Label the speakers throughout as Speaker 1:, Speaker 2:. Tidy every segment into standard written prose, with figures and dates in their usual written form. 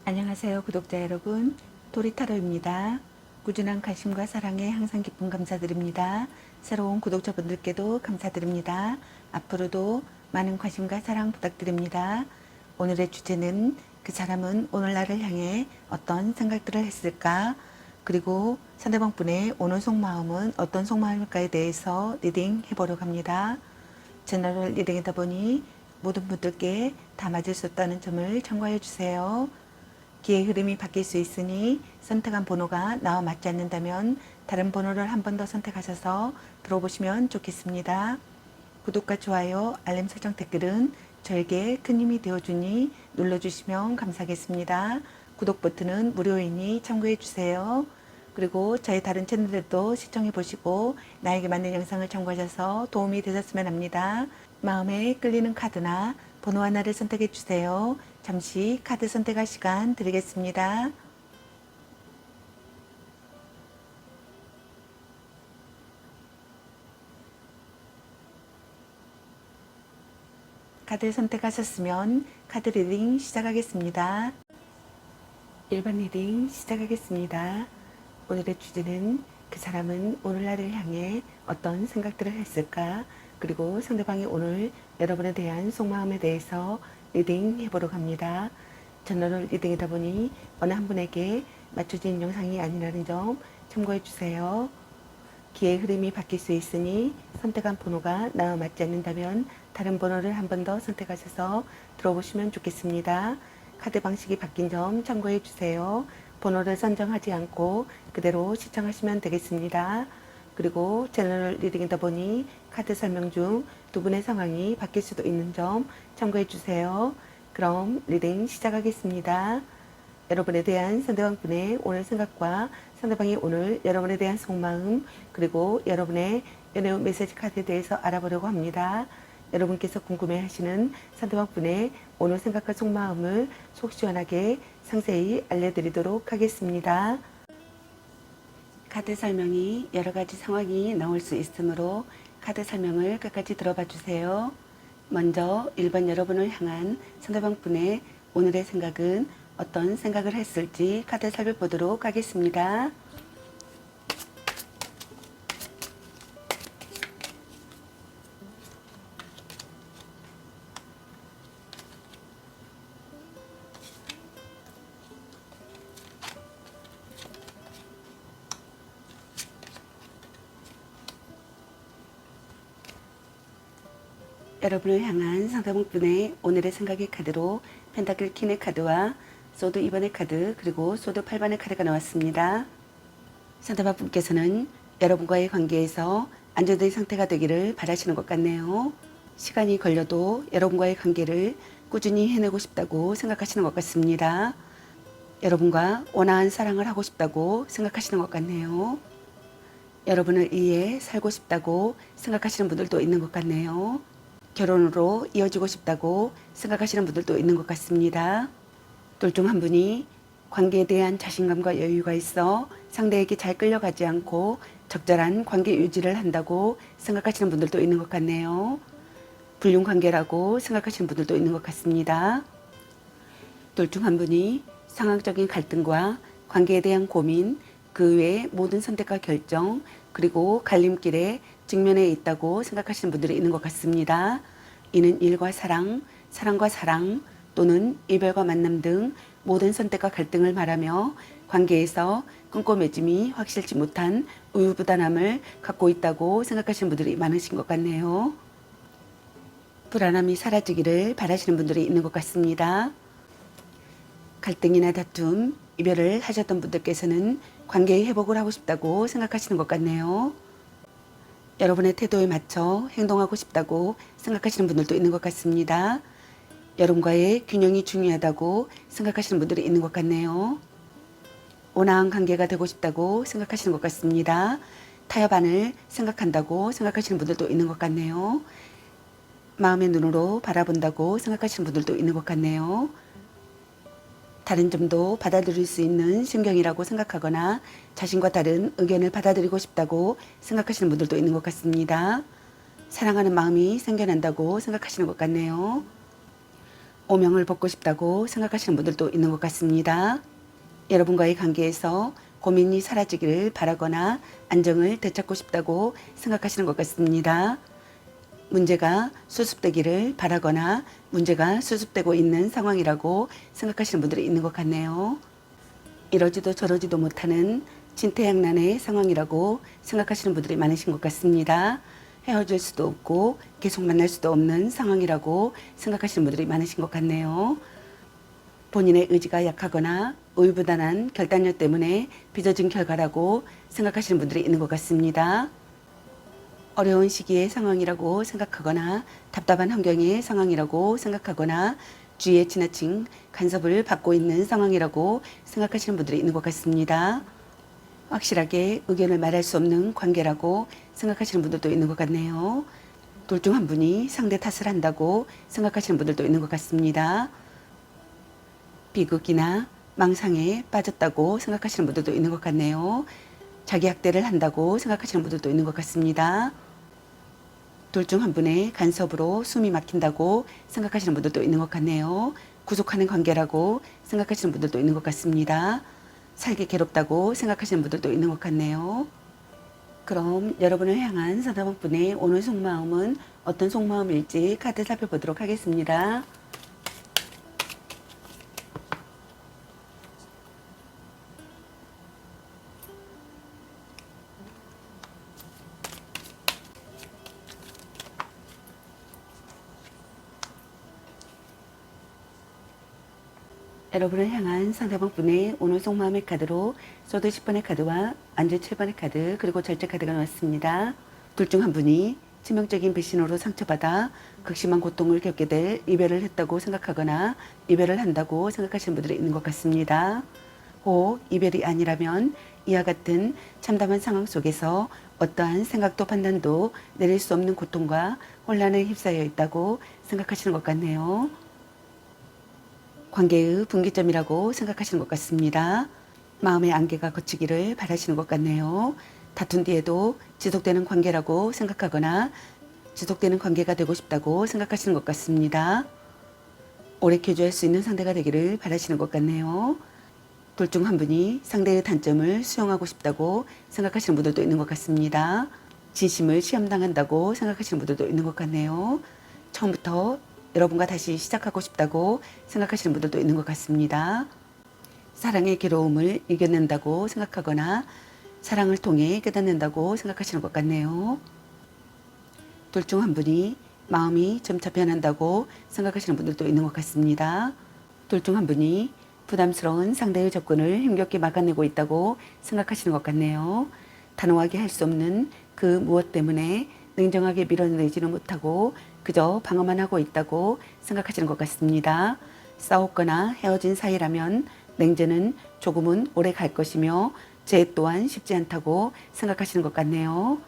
Speaker 1: 안녕하세요, 구독자 여러분. 도리타로입니다. 꾸준한 관심과 사랑에 항상 기쁨 감사드립니다. 새로운 구독자분들께도 감사드립니다. 앞으로도 많은 관심과 사랑 부탁드립니다. 오늘의 주제는 그 사람은 오늘 나를 향해 어떤 생각들을 했을까? 그리고 상대방 분의 오늘 속마음은 어떤 속마음일까에 대해서 리딩 해보려고 합니다. 제너럴 리딩이다 보니 모든 분들께 다 맞을 수 없다는 점을 참고해 주세요. 기의 흐름이 바뀔 수 있으니 선택한 번호가 나와 맞지 않는다면 다른 번호를 한 번 더 선택하셔서 들어보시면 좋겠습니다. 구독과 좋아요, 알림 설정 댓글은 저에게 큰 힘이 되어주니 눌러주시면 감사하겠습니다. 구독 버튼은 무료이니 참고해주세요. 그리고 저희 다른 채널들도 시청해보시고 나에게 맞는 영상을 참고하셔서 도움이 되셨으면 합니다. 마음에 끌리는 카드나 번호 하나를 선택해주세요. 잠시 카드 선택할 시간 드리겠습니다. 카드 선택하셨으면 카드 리딩 시작하겠습니다. 1번 리딩 시작하겠습니다. 오늘의 주제는 그 사람은 오늘 나를 향해 어떤 생각들을 했을까? 그리고 상대방이 오늘 여러분에 대한 속마음에 대해서 리딩 해보려고 합니다. 전널 리딩이다 보니 어느 한 분에게 맞춰진 영상이 아니라는 점 참고해 주세요. 기의 흐름이 바뀔 수 있으니 선택한 번호가 나와 맞지 않는다면 다른 번호를 한 번 더 선택하셔서 들어보시면 좋겠습니다. 카드 방식이 바뀐 점 참고해 주세요. 번호를 선정하지 않고 그대로 시청하시면 되겠습니다. 그리고 채널 리딩이다 보니 카드 설명 중 두 분의 상황이 바뀔 수도 있는 점 참고해 주세요. 그럼 리딩 시작하겠습니다. 여러분에 대한 상대방 분의 오늘 생각과 상대방이 오늘 여러분에 대한 속마음 그리고 여러분의 연애 메시지 카드에 대해서 알아보려고 합니다. 여러분께서 궁금해하시는 상대방 분의 오늘 생각과 속마음을 속 시원하게 상세히 알려드리도록 하겠습니다. 카드 설명이 여러 가지 상황이 나올 수 있으므로 카드 설명을 끝까지 들어봐 주세요. 먼저 1번 여러분을 향한 상대방 분의 오늘의 생각은 어떤 생각을 했을지 카드 살펴보도록 하겠습니다. 여러분을 향한 상대방분의 오늘의 생각의 카드로 펜타클 퀸의 카드와 소드 2번의 카드 그리고 소드 8번의 카드가 나왔습니다. 상대방분께서는 여러분과의 관계에서 안정된 상태가 되기를 바라시는 것 같네요. 시간이 걸려도 여러분과의 관계를 꾸준히 해내고 싶다고 생각하시는 것 같습니다. 여러분과 온화한 사랑을 하고 싶다고 생각하시는 것 같네요. 여러분을 위해 살고 싶다고 생각하시는 분들도 있는 것 같네요. 결혼으로 이어지고 싶다고 생각하시는 분들도 있는 것 같습니다. 둘 중 한 분이 관계에 대한 자신감과 여유가 있어 상대에게 잘 끌려가지 않고 적절한 관계 유지를 한다고 생각하시는 분들도 있는 것 같네요. 불륜 관계라고 생각하시는 분들도 있는 것 같습니다. 둘 중 한 분이 상황적인 갈등과 관계에 대한 고민, 그 외의 모든 선택과 결정, 그리고 갈림길에 직면해 있다고 생각하시는 분들이 있는 것 같습니다. 이는 일과 사랑, 사랑과 사랑 또는 이별과 만남 등 모든 선택과 갈등을 말하며 관계에서 끈끈매짐이 확실치 못한 우유부단함을 갖고 있다고 생각하시는 분들이 많으신 것 같네요. 불안함이 사라지기를 바라시는 분들이 있는 것 같습니다. 갈등이나 다툼, 이별을 하셨던 분들께서는 관계의 회복을 하고 싶다고 생각하시는 것 같네요. 여러분의 태도에 맞춰 행동하고 싶다고 생각하시는 분들도 있는 것 같습니다. 여러분과의 균형이 중요하다고 생각하시는 분들이 있는 것 같네요. 온화한 관계가 되고 싶다고 생각하시는 것 같습니다. 타협안을 생각한다고 생각하시는 분들도 있는 것 같네요. 마음의 눈으로 바라본다고 생각하시는 분들도 있는 것 같네요. 다른 점도 받아들일 수 있는 심경이라고 생각하거나 자신과 다른 의견을 받아들이고 싶다고 생각하시는 분들도 있는 것 같습니다. 사랑하는 마음이 생겨난다고 생각하시는 것 같네요. 오명을 벗고 싶다고 생각하시는 분들도 있는 것 같습니다. 여러분과의 관계에서 고민이 사라지기를 바라거나 안정을 되찾고 싶다고 생각하시는 것 같습니다. 문제가 수습되기를 바라거나 문제가 수습되고 있는 상황이라고 생각하시는 분들이 있는 것 같네요. 이러지도 저러지도 못하는 진퇴양난의 상황이라고 생각하시는 분들이 많으신 것 같습니다. 헤어질 수도 없고 계속 만날 수도 없는 상황이라고 생각하시는 분들이 많으신 것 같네요. 본인의 의지가 약하거나 우유부단한 결단력 때문에 빚어진 결과라고 생각하시는 분들이 있는 것 같습니다. 어려운 시기의 상황이라고 생각하거나 답답한 환경의 상황이라고 생각하거나 주위에 지나친 간섭을 받고 있는 상황이라고 생각하시는 분들이 있는 것 같습니다. 확실하게 의견을 말할 수 없는 관계라고 생각하시는 분들도 있는 것 같네요. 둘 중 한 분이 상대 탓을 한다고 생각하시는 분들도 있는 것 같습니다. 비극이나 망상에 빠졌다고 생각하시는 분들도 있는 것 같네요. 자기 학대를 한다고 생각하시는 분들도 있는 것 같습니다. 둘 중 한 분의 간섭으로 숨이 막힌다고 생각하시는 분들도 있는 것 같네요. 구속하는 관계라고 생각하시는 분들도 있는 것 같습니다. 살기 괴롭다고 생각하시는 분들도 있는 것 같네요. 그럼 여러분을 향한 상대방분의 오늘 속마음은 어떤 속마음일지 카드 살펴보도록 하겠습니다. 여러분을 향한 상대방분의 오늘 속마음의 카드로 소드 10번의 카드와 안주 7번의 카드 그리고 절제 카드가 나왔습니다. 둘 중 한 분이 치명적인 배신으로 상처받아 극심한 고통을 겪게 될 이별을 했다고 생각하거나 이별을 한다고 생각하시는 분들이 있는 것 같습니다. 혹 이별이 아니라면 이와 같은 참담한 상황 속에서 어떠한 생각도 판단도 내릴 수 없는 고통과 혼란에 휩싸여 있다고 생각하시는 것 같네요. 관계의 분기점이라고 생각하시는 것 같습니다. 마음의 안개가 걷히기를 바라시는 것 같네요. 다툰 뒤에도 지속되는 관계라고 생각하거나 지속되는 관계가 되고 싶다고 생각하시는 것 같습니다. 오래 교제할 수 있는 상대가 되기를 바라시는 것 같네요. 둘 중 한 분이 상대의 단점을 수용하고 싶다고 생각하시는 분들도 있는 것 같습니다. 진심을 시험당한다고 생각하시는 분들도 있는 것 같네요. 처음부터 여러분과 다시 시작하고 싶다고 생각하시는 분들도 있는 것 같습니다. 사랑의 괴로움을 이겨낸다고 생각하거나 사랑을 통해 깨닫는다고 생각하시는 것 같네요. 둘 중 한 분이 마음이 점차 변한다고 생각하시는 분들도 있는 것 같습니다. 둘 중 한 분이 부담스러운 상대의 접근을 힘겹게 막아내고 있다고 생각하시는 것 같네요. 단호하게 할 수 없는 그 무엇 때문에 냉정하게 밀어내지는 못하고 그저 방어만 하고 있다고 생각하시는 것 같습니다. 싸웠거나 헤어진 사이라면 냉전은 조금은 오래 갈 것이며 재 또한 쉽지 않다고 생각하시는 것 같네요.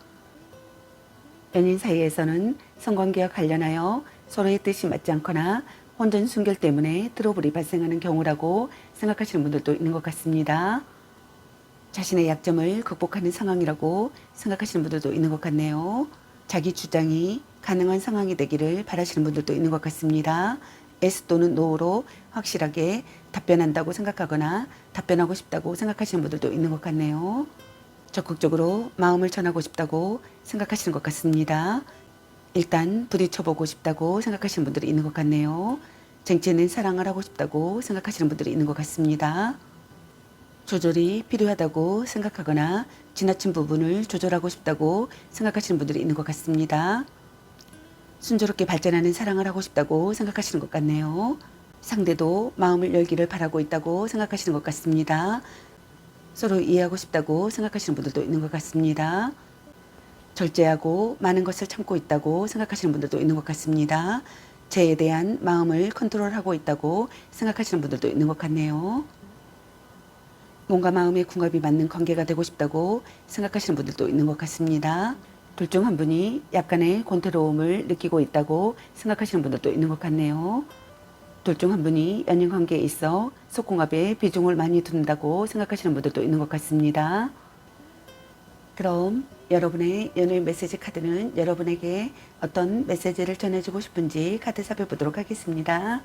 Speaker 1: 연인 사이에서는 성관계와 관련하여 서로의 뜻이 맞지 않거나 혼전 순결 때문에 트러블이 발생하는 경우라고 생각하시는 분들도 있는 것 같습니다. 자신의 약점을 극복하는 상황이라고 생각하시는 분들도 있는 것 같네요. 자기 주장이 가능한 상황이 되기를 바라시는 분들도 있는 것 같습니다. S 또는 NO로 확실하게 답변한다고 생각하거나 답변하고 싶다고 생각하시는 분들도 있는 것 같네요. 적극적으로 마음을 전하고 싶다고 생각하시는 것 같습니다. 일단 부딪혀보고 싶다고 생각하시는 분들이 있는 것 같네요. 쟁취 있는 사랑을 하고 싶다고 생각하시는 분들이 있는 것 같습니다. 조절이 필요하다고 생각하거나 지나친 부분을 조절하고 싶다고 생각하시는 분들이 있는 것 같습니다. 순조롭게 발전하는 사랑을 하고 싶다고 생각하시는 것 같네요. 상대도 마음을 열기를 바라고 있다고 생각하시는 것 같습니다. 서로 이해하고 싶다고 생각하시는 분들도 있는 것 같습니다. 절제하고 많은 것을 참고 있다고 생각하시는 분들도 있는 것 같습니다. 죄에 대한 마음을 컨트롤하고 있다고 생각하시는 분들도 있는 것 같네요. 몸과 마음의 궁합이 맞는 관계가 되고 싶다고 생각하시는 분들도 있는 것 같습니다. 둘 중 한 분이 약간의 권태로움을 느끼고 있다고 생각하시는 분들도 있는 것 같네요. 둘 중 한 분이 연인 관계에 있어 속궁합에 비중을 많이 둔다고 생각하시는 분들도 있는 것 같습니다. 그럼 여러분의 연애 메시지 카드는 여러분에게 어떤 메시지를 전해주고 싶은지 카드 살펴보도록 하겠습니다.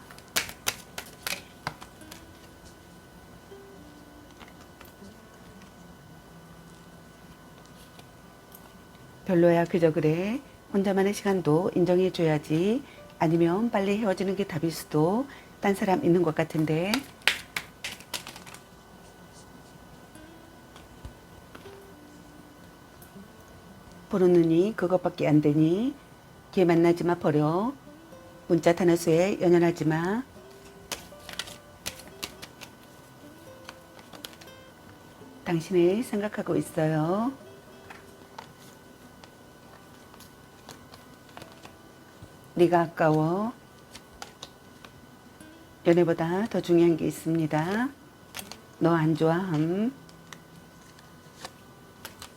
Speaker 1: 별로야 그저 그래. 혼자만의 시간도 인정해줘야지. 아니면 빨리 헤어지는 게 답일 수도. 딴 사람 있는 것 같은데. 보는 눈이 그것밖에 안 되니. 걔 만나지 마 버려. 문자 단어수에 연연하지 마. 당신을 생각하고 있어요. 네가 아까워. 연애보다 더 중요한 게 있습니다. 너 안 좋아함.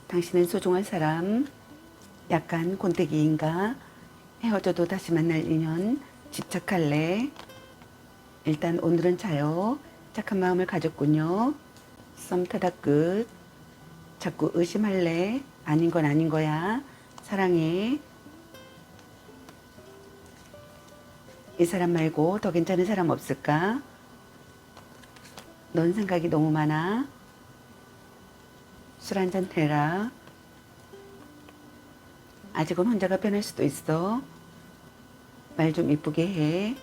Speaker 1: 당신은 소중한 사람. 약간 곤태기인가? 헤어져도 다시 만날 인연 집착할래? 일단 오늘은 자요. 착한 마음을 가졌군요. 썸 타다 끝. 자꾸 의심할래? 아닌 건 아닌 거야. 사랑해. 이 사람 말고 더 괜찮은 사람 없을까? 넌 생각이 너무 많아. 술 한잔 해라. 아직은 혼자가 편할 수도 있어. 말 좀 이쁘게 해.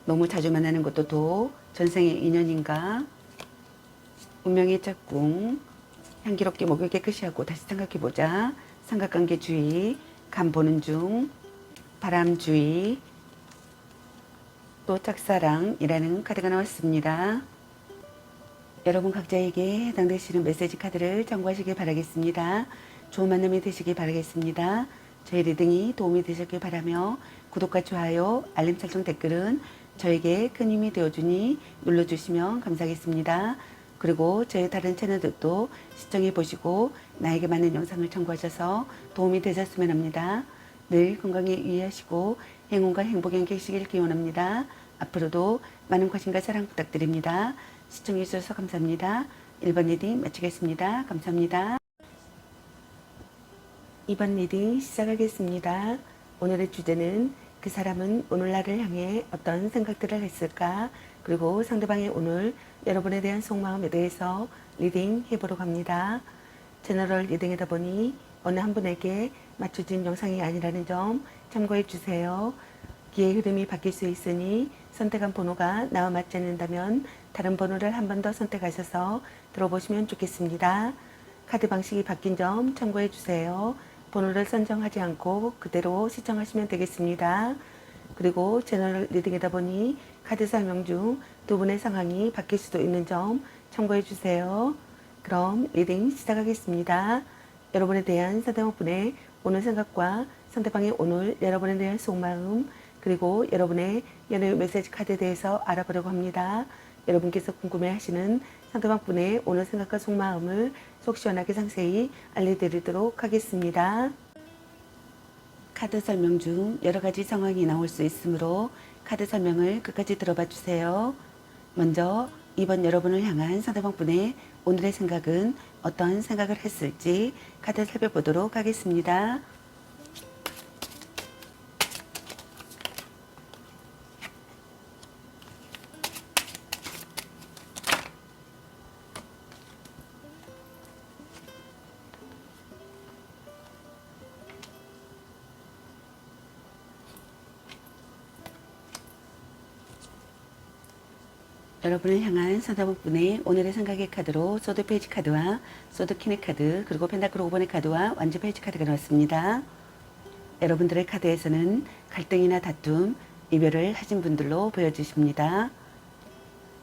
Speaker 1: 너무 자주 만나는 것도 도 전생의 인연인가? 운명의 짝꿍. 향기롭게 목을 깨끗이 하고 다시 생각해보자. 삼각관계 주의. 간 보는 중. 바람 주의. 또 짝사랑이라는 카드가 나왔습니다. 여러분 각자에게 해당되시는 메시지 카드를 참고하시길 바라겠습니다. 좋은 만남이 되시길 바라겠습니다. 저희 리딩이 도움이 되셨길 바라며 구독과 좋아요, 알림 설정 댓글은 저에게 큰 힘이 되어주니 눌러주시면 감사하겠습니다. 그리고 저희 다른 채널들도 시청해 보시고 나에게 맞는 영상을 참고하셔서 도움이 되셨으면 합니다. 늘 건강에 유의하시고 행운과 행복이 함께 하시길 기원합니다. 앞으로도 많은 관심과 사랑 부탁드립니다. 시청해 주셔서 감사합니다. 1번 리딩 마치겠습니다. 감사합니다. 2번 리딩 시작하겠습니다. 오늘의 주제는 그 사람은 오늘 나를 향해 어떤 생각들을 했을까? 그리고 상대방의 오늘 여러분에 대한 속마음에 대해서 리딩 해보러 갑니다. 제너럴 리딩이다 보니 어느 한 분에게 맞춰진 영상이 아니라는 점 참고해 주세요. 기의 흐름이 바뀔 수 있으니 선택한 번호가 나와 맞지 않는다면 다른 번호를 한 번 더 선택하셔서 들어보시면 좋겠습니다. 카드 방식이 바뀐 점 참고해 주세요. 번호를 선정하지 않고 그대로 시청하시면 되겠습니다. 그리고 채널 리딩이다 보니 카드 설명 중 두 분의 상황이 바뀔 수도 있는 점 참고해 주세요. 그럼 리딩 시작하겠습니다. 여러분에 대한 상대방분의 오늘 생각과 상대방의 오늘 여러분에 대한 속마음 그리고 여러분의 연애 메시지 카드에 대해서 알아보려고 합니다. 여러분께서 궁금해하시는 상대방분의 오늘 생각과 속마음을 속 시원하게 상세히 알려드리도록 하겠습니다. 카드 설명 중 여러 가지 상황이 나올 수 있으므로 카드 설명을 끝까지 들어봐 주세요. 먼저 이번 여러분을 향한 상대방분의 오늘의 생각은 어떤 생각을 했을지 카드 살펴보도록 하겠습니다. 여러분을 향한 상대방분의 오늘의 생각의 카드로 소드 페이지 카드와 소드 퀸의 카드 그리고 펜타클 5번의 카드와 완주 페이지 카드가 나왔습니다. 여러분들의 카드에서는 갈등이나 다툼, 이별을 하신 분들로 보여주십니다.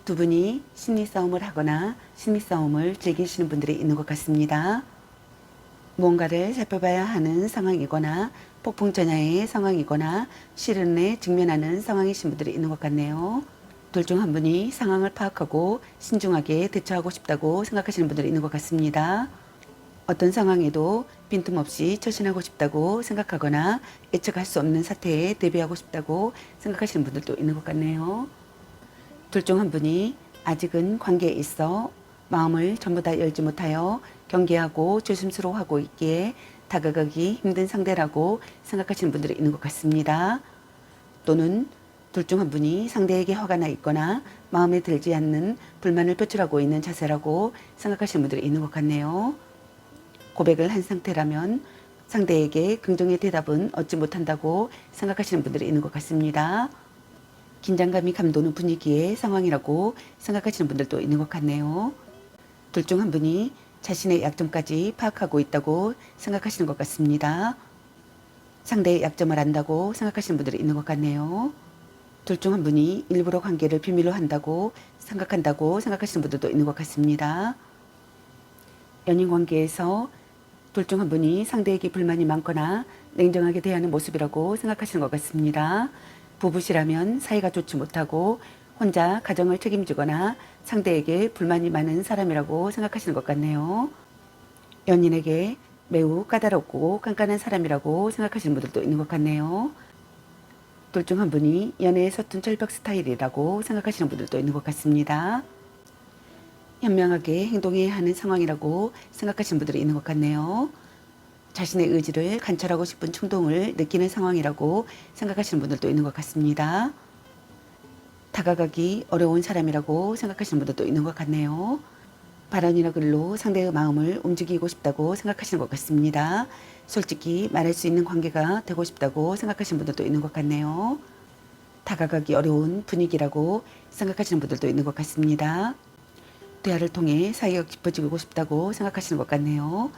Speaker 1: 두 분이 심리 싸움을 하거나 심리 싸움을 즐기시는 분들이 있는 것 같습니다. 무언가를 살펴봐야 하는 상황이거나 폭풍 전야의 상황이거나 시련에 직면하는 상황이신 분들이 있는 것 같네요. 둘 중 한 분이 상황을 파악하고 신중하게 대처하고 싶다고 생각하시는 분들이 있는 것 같습니다. 어떤 상황에도 빈틈없이 처신하고 싶다고 생각하거나 예측할 수 없는 사태에 대비하고 싶다고 생각하시는 분들도 있는 것 같네요. 둘 중 한 분이 아직은 관계에 있어 마음을 전부 다 열지 못하여 경계하고 조심스러워하고 있기에 다가가기 힘든 상대라고 생각하시는 분들이 있는 것 같습니다. 또는 둘 중 한 분이 상대에게 화가 나 있거나 마음에 들지 않는 불만을 표출하고 있는 자세라고 생각하시는 분들이 있는 것 같네요. 고백을 한 상태라면 상대에게 긍정의 대답은 얻지 못한다고 생각하시는 분들이 있는 것 같습니다. 긴장감이 감도는 분위기의 상황이라고 생각하시는 분들도 있는 것 같네요. 둘 중 한 분이 자신의 약점까지 파악하고 있다고 생각하시는 것 같습니다. 상대의 약점을 안다고 생각하시는 분들이 있는 것 같네요. 둘 중 한 분이 일부러 관계를 비밀로 한다고 생각하시는 분들도 있는 것 같습니다. 연인 관계에서 둘 중 한 분이 상대에게 불만이 많거나 냉정하게 대하는 모습이라고 생각하시는 것 같습니다. 부부시라면 사이가 좋지 못하고 혼자 가정을 책임지거나 상대에게 불만이 많은 사람이라고 생각하시는 것 같네요. 연인에게 매우 까다롭고 깐깐한 사람이라고 생각하시는 분들도 있는 것 같네요. 둘 중 한 분이 연애의 서툰 철벽 스타일이라고 생각하시는 분들도 있는 것 같습니다. 현명하게 행동해야 하는 상황이라고 생각하시는 분들이 있는 것 같네요. 자신의 의지를 관철하고 싶은 충동을 느끼는 상황이라고 생각하시는 분들도 있는 것 같습니다. 다가가기 어려운 사람이라고 생각하시는 분들도 있는 것 같네요. 발언이나 글로 상대의 마음을 움직이고 싶다고 생각하시는 것 같습니다. 솔직히 말할 수 있는 관계가 되고 싶다고 생각하시는 분들도 있는 것 같네요. 다가가기 어려운 분위기라고 생각하시는 분들도 있는 것 같습니다. 대화를 통해 사이가 깊어지고 싶다고 생각하시는 것 같네요.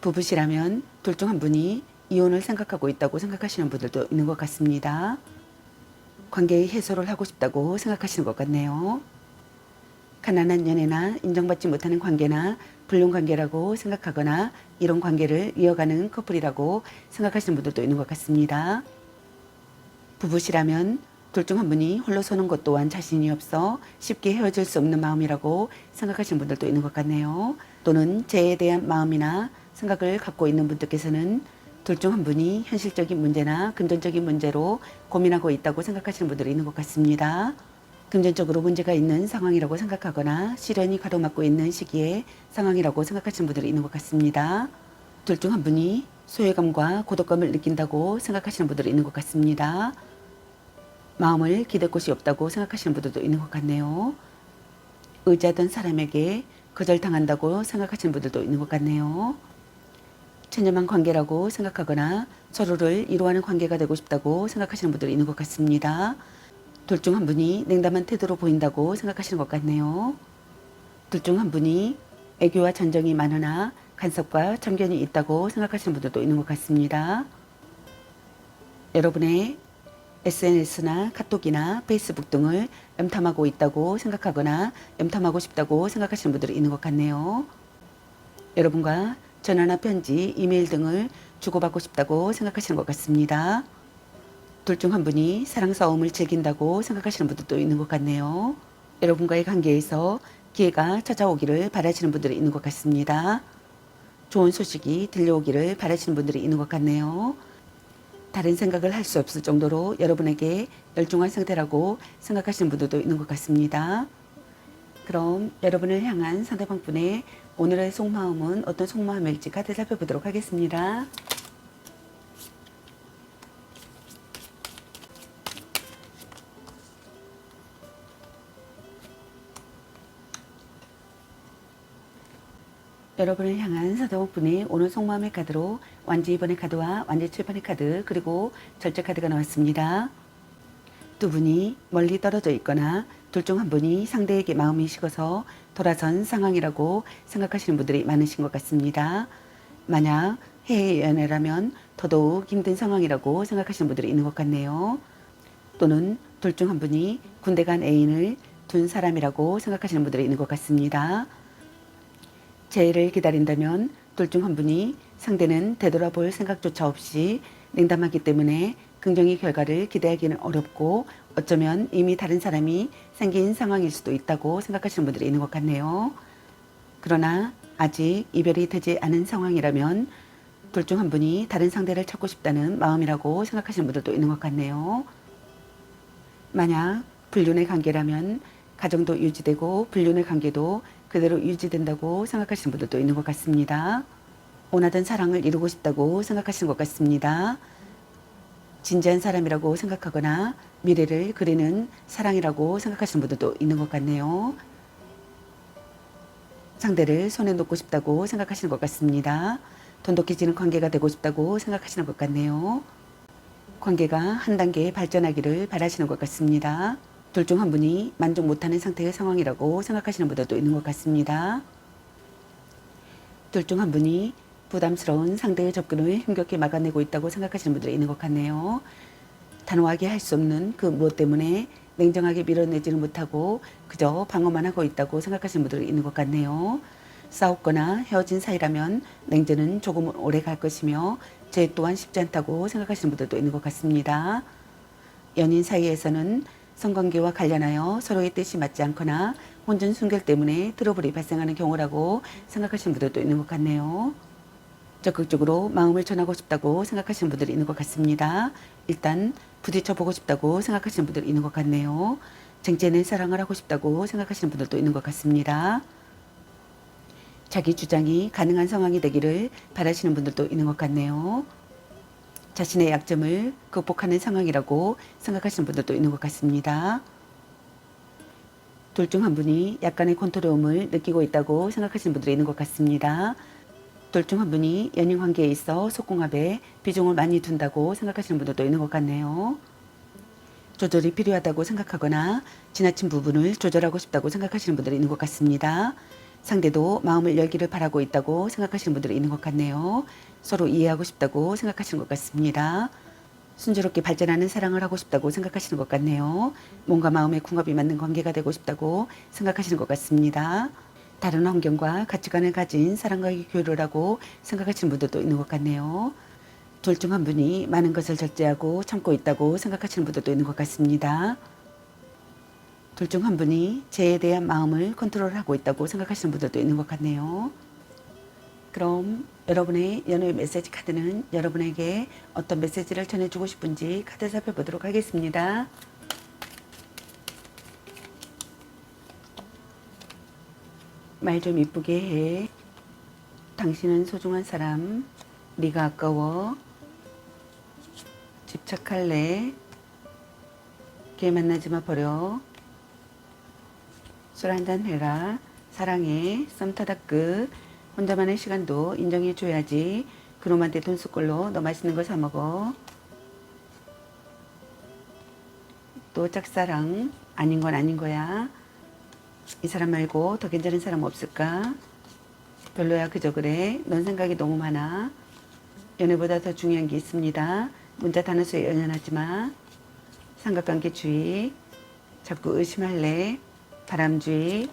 Speaker 1: 부부시라면 둘 중 한 분이 이혼을 생각하고 있다고 생각하시는 분들도 있는 것 같습니다. 관계의 해소를 하고 싶다고 생각하시는 것 같네요. 가난한 연애나 인정받지 못하는 관계나 불륜관계라고 생각하거나 이런 관계를 이어가는 커플이라고 생각하시는 분들도 있는 것 같습니다. 부부시라면 둘 중 한 분이 홀로 서는 것 또한 자신이 없어 쉽게 헤어질 수 없는 마음이라고 생각하시는 분들도 있는 것 같네요. 또는 재에 대한 마음이나 생각을 갖고 있는 분들께서는 둘 중 한 분이 현실적인 문제나 금전적인 문제로 고민하고 있다고 생각하시는 분들이 있는 것 같습니다. 금전적으로 문제가 있는 상황이라고 생각하거나 시련이 가로막고 있는 시기의 상황이라고 생각하시는 분들이 있는 것 같습니다. 둘 중 한 분이 소외감과 고독감을 느낀다고 생각하시는 분들이 있는 것 같습니다. 마음을 기댈 곳이 없다고 생각하시는 분들도 있는 것 같네요. 의지하던 사람에게 거절당한다고 생각하시는 분들도 있는 것 같네요. 천연한 관계라고 생각하거나 서로를 이루어하는 관계가 되고 싶다고 생각하시는 분들이 있는 것 같습니다. 둘 중 한 분이 냉담한 태도로 보인다고 생각하시는 것 같네요. 둘 중 한 분이 애교와 잔정이 많으나 간섭과 참견이 있다고 생각하시는 분들도 있는 것 같습니다. 여러분의 SNS나 카톡이나 페이스북 등을 염탐하고 있다고 생각하거나 염탐하고 싶다고 생각하시는 분들이 있는 것 같네요. 여러분과 전화나 편지, 이메일 등을 주고받고 싶다고 생각하시는 것 같습니다. 둘 중 한 분이 사랑 싸움을 즐긴다고 생각하시는 분들도 있는 것 같네요. 여러분과의 관계에서 기회가 찾아오기를 바라시는 분들이 있는 것 같습니다. 좋은 소식이 들려오기를 바라시는 분들이 있는 것 같네요. 다른 생각을 할 수 없을 정도로 여러분에게 열중한 상태라고 생각하시는 분들도 있는 것 같습니다. 그럼 여러분을 향한 상대방 분의 오늘의 속마음은 어떤 속마음일지 카드 살펴보도록 하겠습니다. 여러분을 향한 상대방 분의 오늘 속마음의 카드로 완지 2번의 카드와 완지 7번의 카드 그리고 절제 카드가 나왔습니다. 두 분이 멀리 떨어져 있거나 둘 중 한 분이 상대에게 마음이 식어서 돌아선 상황이라고 생각하시는 분들이 많으신 것 같습니다. 만약 해외 연애라면 더더욱 힘든 상황이라고 생각하시는 분들이 있는 것 같네요. 또는 둘 중 한 분이 군대 간 애인을 둔 사람이라고 생각하시는 분들이 있는 것 같습니다. 재해를 기다린다면 둘 중 한 분이 상대는 되돌아볼 생각조차 없이 냉담하기 때문에 긍정의 결과를 기대하기는 어렵고 어쩌면 이미 다른 사람이 생긴 상황일 수도 있다고 생각하시는 분들이 있는 것 같네요. 그러나 아직 이별이 되지 않은 상황이라면 둘 중 한 분이 다른 상대를 찾고 싶다는 마음이라고 생각하시는 분들도 있는 것 같네요. 만약 불륜의 관계라면 가정도 유지되고 불륜의 관계도 그대로 유지된다고 생각하시는 분들도 있는 것 같습니다. 원하던 사랑을 이루고 싶다고 생각하시는 것 같습니다. 진지한 사람이라고 생각하거나 미래를 그리는 사랑이라고 생각하시는 분들도 있는 것 같네요. 상대를 손에 놓고 싶다고 생각하시는 것 같습니다. 돈독해지는 관계가 되고 싶다고 생각하시는 것 같네요. 관계가 한 단계 발전하기를 바라시는 것 같습니다. 둘 중 한 분이 만족 못하는 상태의 상황이라고 생각하시는 분들도 있는 것 같습니다. 둘 중 한 분이 부담스러운 상대의 접근을 힘겹게 막아내고 있다고 생각하시는 분들이 있는 것 같네요. 단호하게 할 수 없는 그 무엇 때문에 냉정하게 밀어내지는 못하고 그저 방어만 하고 있다고 생각하시는 분들이 있는 것 같네요. 싸웠거나 헤어진 사이라면 냉전은 조금 오래 갈 것이며 제 또한 쉽지 않다고 생각하시는 분들도 있는 것 같습니다. 연인 사이에서는 성관계와 관련하여 서로의 뜻이 맞지 않거나 혼전 순결 때문에 트러블이 발생하는 경우라고 생각하시는 분들도 있는 것 같네요. 적극적으로 마음을 전하고 싶다고 생각하시는 분들이 있는 것 같습니다. 일단 부딪혀 보고 싶다고 생각하시는 분들이 있는 것 같네요. 쟁쟁한 사랑을 하고 싶다고 생각하시는 분들도 있는 것 같습니다. 자기 주장이 가능한 상황이 되기를 바라시는 분들도 있는 것 같네요. 자신의 약점을 극복하는 상황이라고 생각하시는 분들도 있는 것 같습니다. 둘 중 한 분이 약간의 컨트롤음을 느끼고 있다고 생각하시는 분들이 있는 것 같습니다. 둘 중 한 분이 연인 관계에 있어 속궁합에 비중을 많이 둔다고 생각하시는 분들도 있는 것 같네요. 조절이 필요하다고 생각하거나 지나친 부분을 조절하고 싶다고 생각하시는 분들이 있는 것 같습니다. 상대도 마음을 열기를 바라고 있다고 생각하시는 분들이 있는 것 같네요. 서로 이해하고 싶다고 생각하시는 것 같습니다. 순조롭게 발전하는 사랑을 하고 싶다고 생각하시는 것 같네요. 몸과 마음의 궁합이 맞는 관계가 되고 싶다고 생각하시는 것 같습니다. 다른 환경과 가치관을 가진 사람과의 교류를 하고 생각하시는 분들도 있는 것 같네요. 둘 중 한 분이 많은 것을 절제하고 참고 있다고 생각하시는 분들도 있는 것 같습니다. 둘 중 한 분이 재에 대한 마음을 컨트롤하고 있다고 생각하시는 분들도 있는 것 같네요. 그럼 여러분의 연애 메시지 카드는 여러분에게 어떤 메시지를 전해주고 싶은지 카드 살펴보도록 하겠습니다. 말 좀 이쁘게 해. 당신은 소중한 사람. 네가 아까워. 집착할래. 걔 만나지 마 버려. 술 한잔 해라. 사랑해. 썸 타다 끝. 혼자만의 시간도 인정해줘야지. 그놈한테 돈 쓸 걸로 너 맛있는 거 사 먹어. 또 짝사랑. 아닌 건 아닌 거야. 이 사람 말고 더 괜찮은 사람 없을까? 별로야 그저 그래. 넌 생각이 너무 많아. 연애보다 더 중요한 게 있습니다. 문자 단어수에 연연하지 마. 삼각관계 주의. 자꾸 의심할래. 바람주의.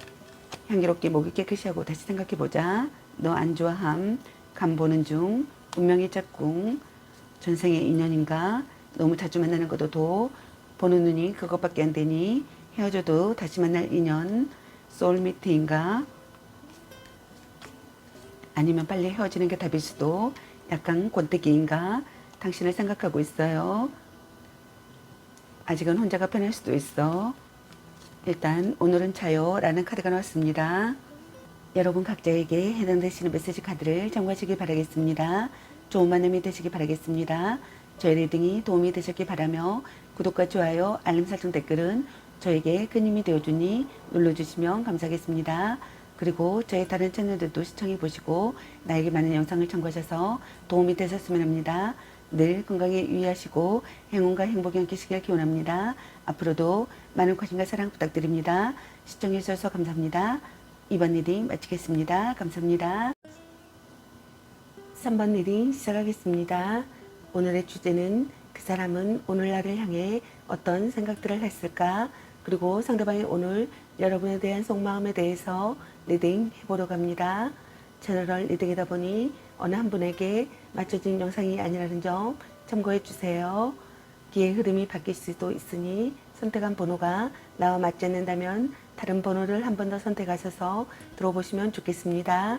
Speaker 1: 향기롭게 목이 깨끗이 하고 다시 생각해보자. 너 안 좋아함. 간 보는 중. 운명의 짝꿍. 전생의 인연인가? 너무 자주 만나는 것도 도. 보는 눈이 그것밖에 안 되니 헤어져도 다시 만날 인연. 소울미트인가? 아니면 빨리 헤어지는 게 답일 수도. 약간 권태기인가? 당신을 생각하고 있어요. 아직은 혼자가 편할 수도 있어. 일단 오늘은 자요 라는 카드가 나왔습니다. 여러분 각자에게 해당되시는 메시지 카드를 참고하시길 바라겠습니다. 좋은 만남이 되시길 바라겠습니다. 저의 리딩이 도움이 되셨길 바라며 구독과 좋아요, 알림 설정 댓글은 저에게 큰 힘이 되어주니 눌러주시면 감사하겠습니다. 그리고 저의 다른 채널들도 시청해 보시고 나에게 많은 영상을 참고하셔서 도움이 되셨으면 합니다. 늘 건강에 유의하시고 행운과 행복이 함께시길 기원합니다. 앞으로도 많은 관심과 사랑 부탁드립니다. 시청해 주셔서 감사합니다. 2번 리딩 마치겠습니다. 감사합니다. 3번 리딩 시작하겠습니다. 오늘의 주제는 그 사람은 오늘날을 향해 어떤 생각들을 했을까? 그리고 상대방이 오늘 여러분에 대한 속마음에 대해서 리딩 해보려고 합니다. 제너럴 리딩이다 보니 어느 한 분에게 맞춰진 영상이 아니라는 점 참고해 주세요. 기의 흐름이 바뀔 수도 있으니 선택한 번호가 나와 맞지 않는다면 다른 번호를 한 번 더 선택하셔서 들어보시면 좋겠습니다.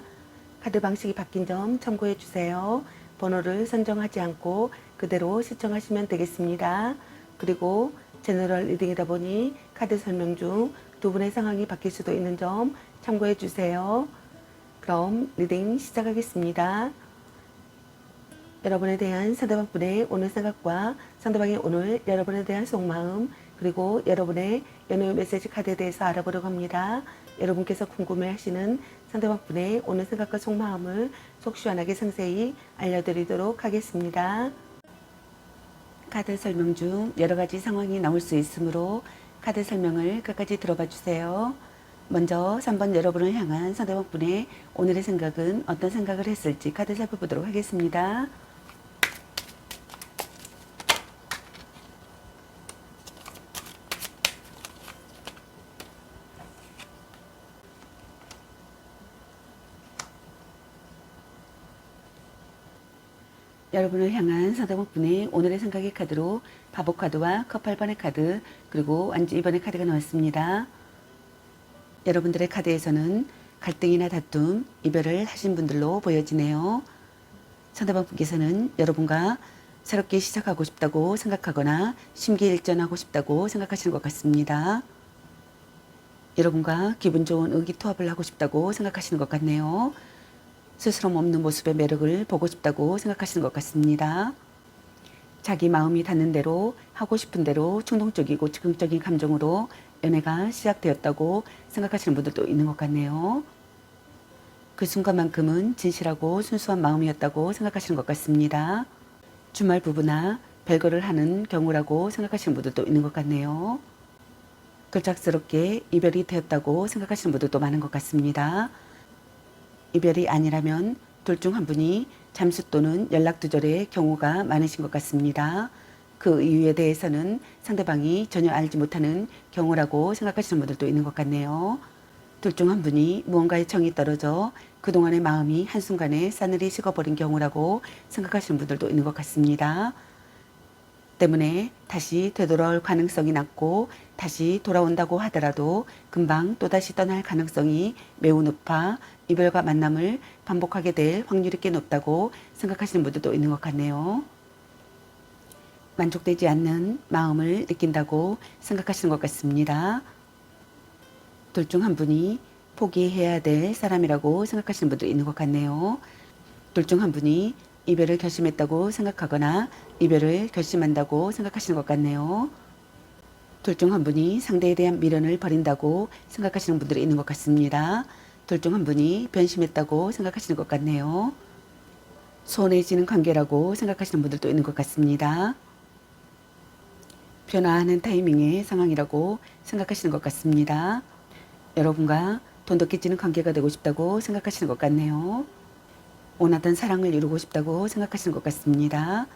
Speaker 1: 카드 방식이 바뀐 점 참고해 주세요. 번호를 선정하지 않고 그대로 시청하시면 되겠습니다. 그리고 제너럴 리딩이다 보니 카드 설명 중 두 분의 상황이 바뀔 수도 있는 점 참고해 주세요. 그럼 리딩 시작하겠습니다. 여러분에 대한 상대방 분의 오늘 생각과 상대방이 오늘 여러분에 대한 속마음, 그리고 여러분의 연애 메시지 카드에 대해서 알아보려고 합니다. 여러분께서 궁금해하시는 상대방분의 오늘 생각과 속마음을 속 시원하게 상세히 알려드리도록 하겠습니다. 카드 설명 중 여러 가지 상황이 나올 수 있으므로 카드 설명을 끝까지 들어봐 주세요. 먼저 3번 여러분을 향한 상대방분의 오늘의 생각은 어떤 생각을 했을지 카드 살펴보도록 하겠습니다. 여러분을 향한 상대방분의 오늘의 생각의 카드로 바보 카드와 컵 8번의 카드 그리고 완주 2번의 카드가 나왔습니다. 여러분들의 카드에서는 갈등이나 다툼, 이별을 하신 분들로 보여지네요. 상대방분께서는 여러분과 새롭게 시작하고 싶다고 생각하거나 심기일전하고 싶다고 생각하시는 것 같습니다. 여러분과 기분 좋은 의기투합을 하고 싶다고 생각하시는 것 같네요. 스스럼 없는 모습의 매력을 보고 싶다고 생각하시는 것 같습니다. 자기 마음이 닿는 대로 하고 싶은 대로 충동적이고 즉흥적인 감정으로 연애가 시작되었다고 생각하시는 분들도 있는 것 같네요. 그 순간만큼은 진실하고 순수한 마음이었다고 생각하시는 것 같습니다. 주말 부부나 별거를 하는 경우라고 생각하시는 분들도 있는 것 같네요. 급작스럽게 이별이 되었다고 생각하시는 분들도 많은 것 같습니다. 이별이 아니라면 둘 중 한 분이 잠수 또는 연락 두절의 경우가 많으신 것 같습니다. 그 이유에 대해서는 상대방이 전혀 알지 못하는 경우라고 생각하시는 분들도 있는 것 같네요. 둘 중 한 분이 무언가에 정이 떨어져 그동안의 마음이 한순간에 싸늘히 식어버린 경우라고 생각하시는 분들도 있는 것 같습니다. 때문에 다시 되돌아올 가능성이 낮고 다시 돌아온다고 하더라도 금방 또다시 떠날 가능성이 매우 높아 이별과 만남을 반복하게 될 확률이 꽤 높다고 생각하시는 분들도 있는 것 같네요. 만족되지 않는 마음을 느낀다고 생각하시는 것 같습니다. 둘 중 한 분이 포기해야 될 사람이라고 생각하시는 분도 있는 것 같네요. 둘 중 한 분이 이별을 결심했다고 생각하거나 이별을 결심한다고 생각하시는 것 같네요. 둘 중 한 분이 상대에 대한 미련을 버린다고 생각하시는 분들이 있는 것 같습니다. 둘 중 한 분이 변심했다고 생각하시는 것 같네요. 소원해지는 관계라고 생각하시는 분들도 있는 것 같습니다. 변화하는 타이밍의 상황이라고 생각하시는 것 같습니다. 여러분과 돈독해지는 관계가 되고 싶다고 생각하시는 것 같네요. 원하던 사랑을 이루고 싶다고 생각하시는 것 같습니다.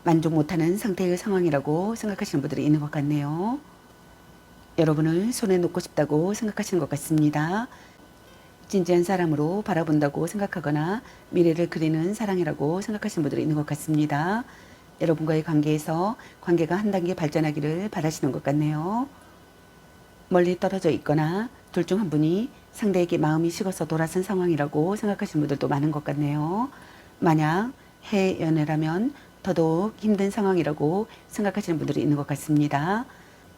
Speaker 1: 만족 못하는 상태의 상황이라고 생각하시는 분들이 있는 것 같네요. 여러분을 손에 놓고 싶다고 생각하시는 것 같습니다. 진지한 사람으로 바라본다고 생각하거나 미래를 그리는 사랑이라고 생각하시는 분들이 있는 것 같습니다. 여러분과의 관계에서 관계가 한 단계 발전하기를 바라시는 것 같네요. 멀리 떨어져 있거나 둘 중 한 분이 상대에게 마음이 식어서 돌아선 상황이라고 생각하시는 분들도 많은 것 같네요. 만약 해외 연애라면 더더욱 힘든 상황이라고 생각하시는 분들이 있는 것 같습니다.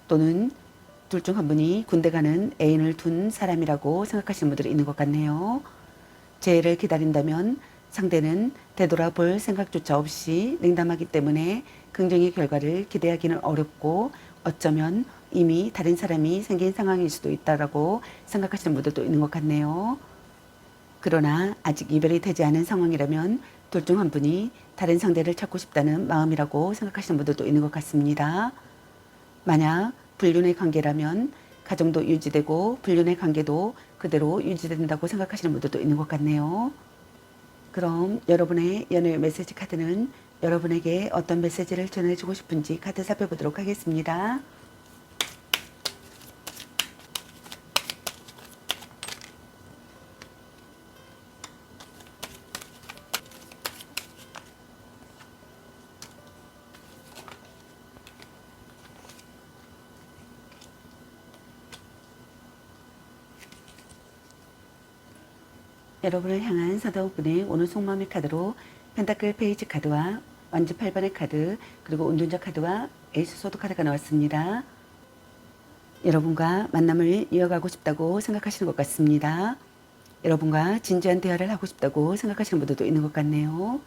Speaker 1: 또는 둘 중 한 분이 군대 가는 애인을 둔 사람이라고 생각하시는 분들이 있는 것 같네요. 재해를 기다린다면 상대는 되돌아볼 생각조차 없이 냉담하기 때문에 긍정의 결과를 기대하기는 어렵고 어쩌면 이미 다른 사람이 생긴 상황일 수도 있다라고 생각하시는 분들도 있는 것 같네요. 그러나 아직 이별이 되지 않은 상황이라면 둘 중 한 분이 다른 상대를 찾고 싶다는 마음이라고 생각하시는 분들도 있는 것 같습니다. 만약 불륜의 관계라면 가정도 유지되고 불륜의 관계도 그대로 유지된다고 생각하시는 분들도 있는 것 같네요. 그럼 여러분의 연애 메시지 카드는 여러분에게 어떤 메시지를 전해주고 싶은지 카드 살펴보도록 하겠습니다. 여러분을 향한 상대방분의 오늘 속마음의 카드로 펜타클 페이지 카드와 완주 8번의 카드 그리고 운둔자 카드와 에이스 소드 카드가 나왔습니다. 여러분과 만남을 이어가고 싶다고 생각하시는 것 같습니다. 여러분과 진지한 대화를 하고 싶다고 생각하시는 분들도 있는 것 같네요.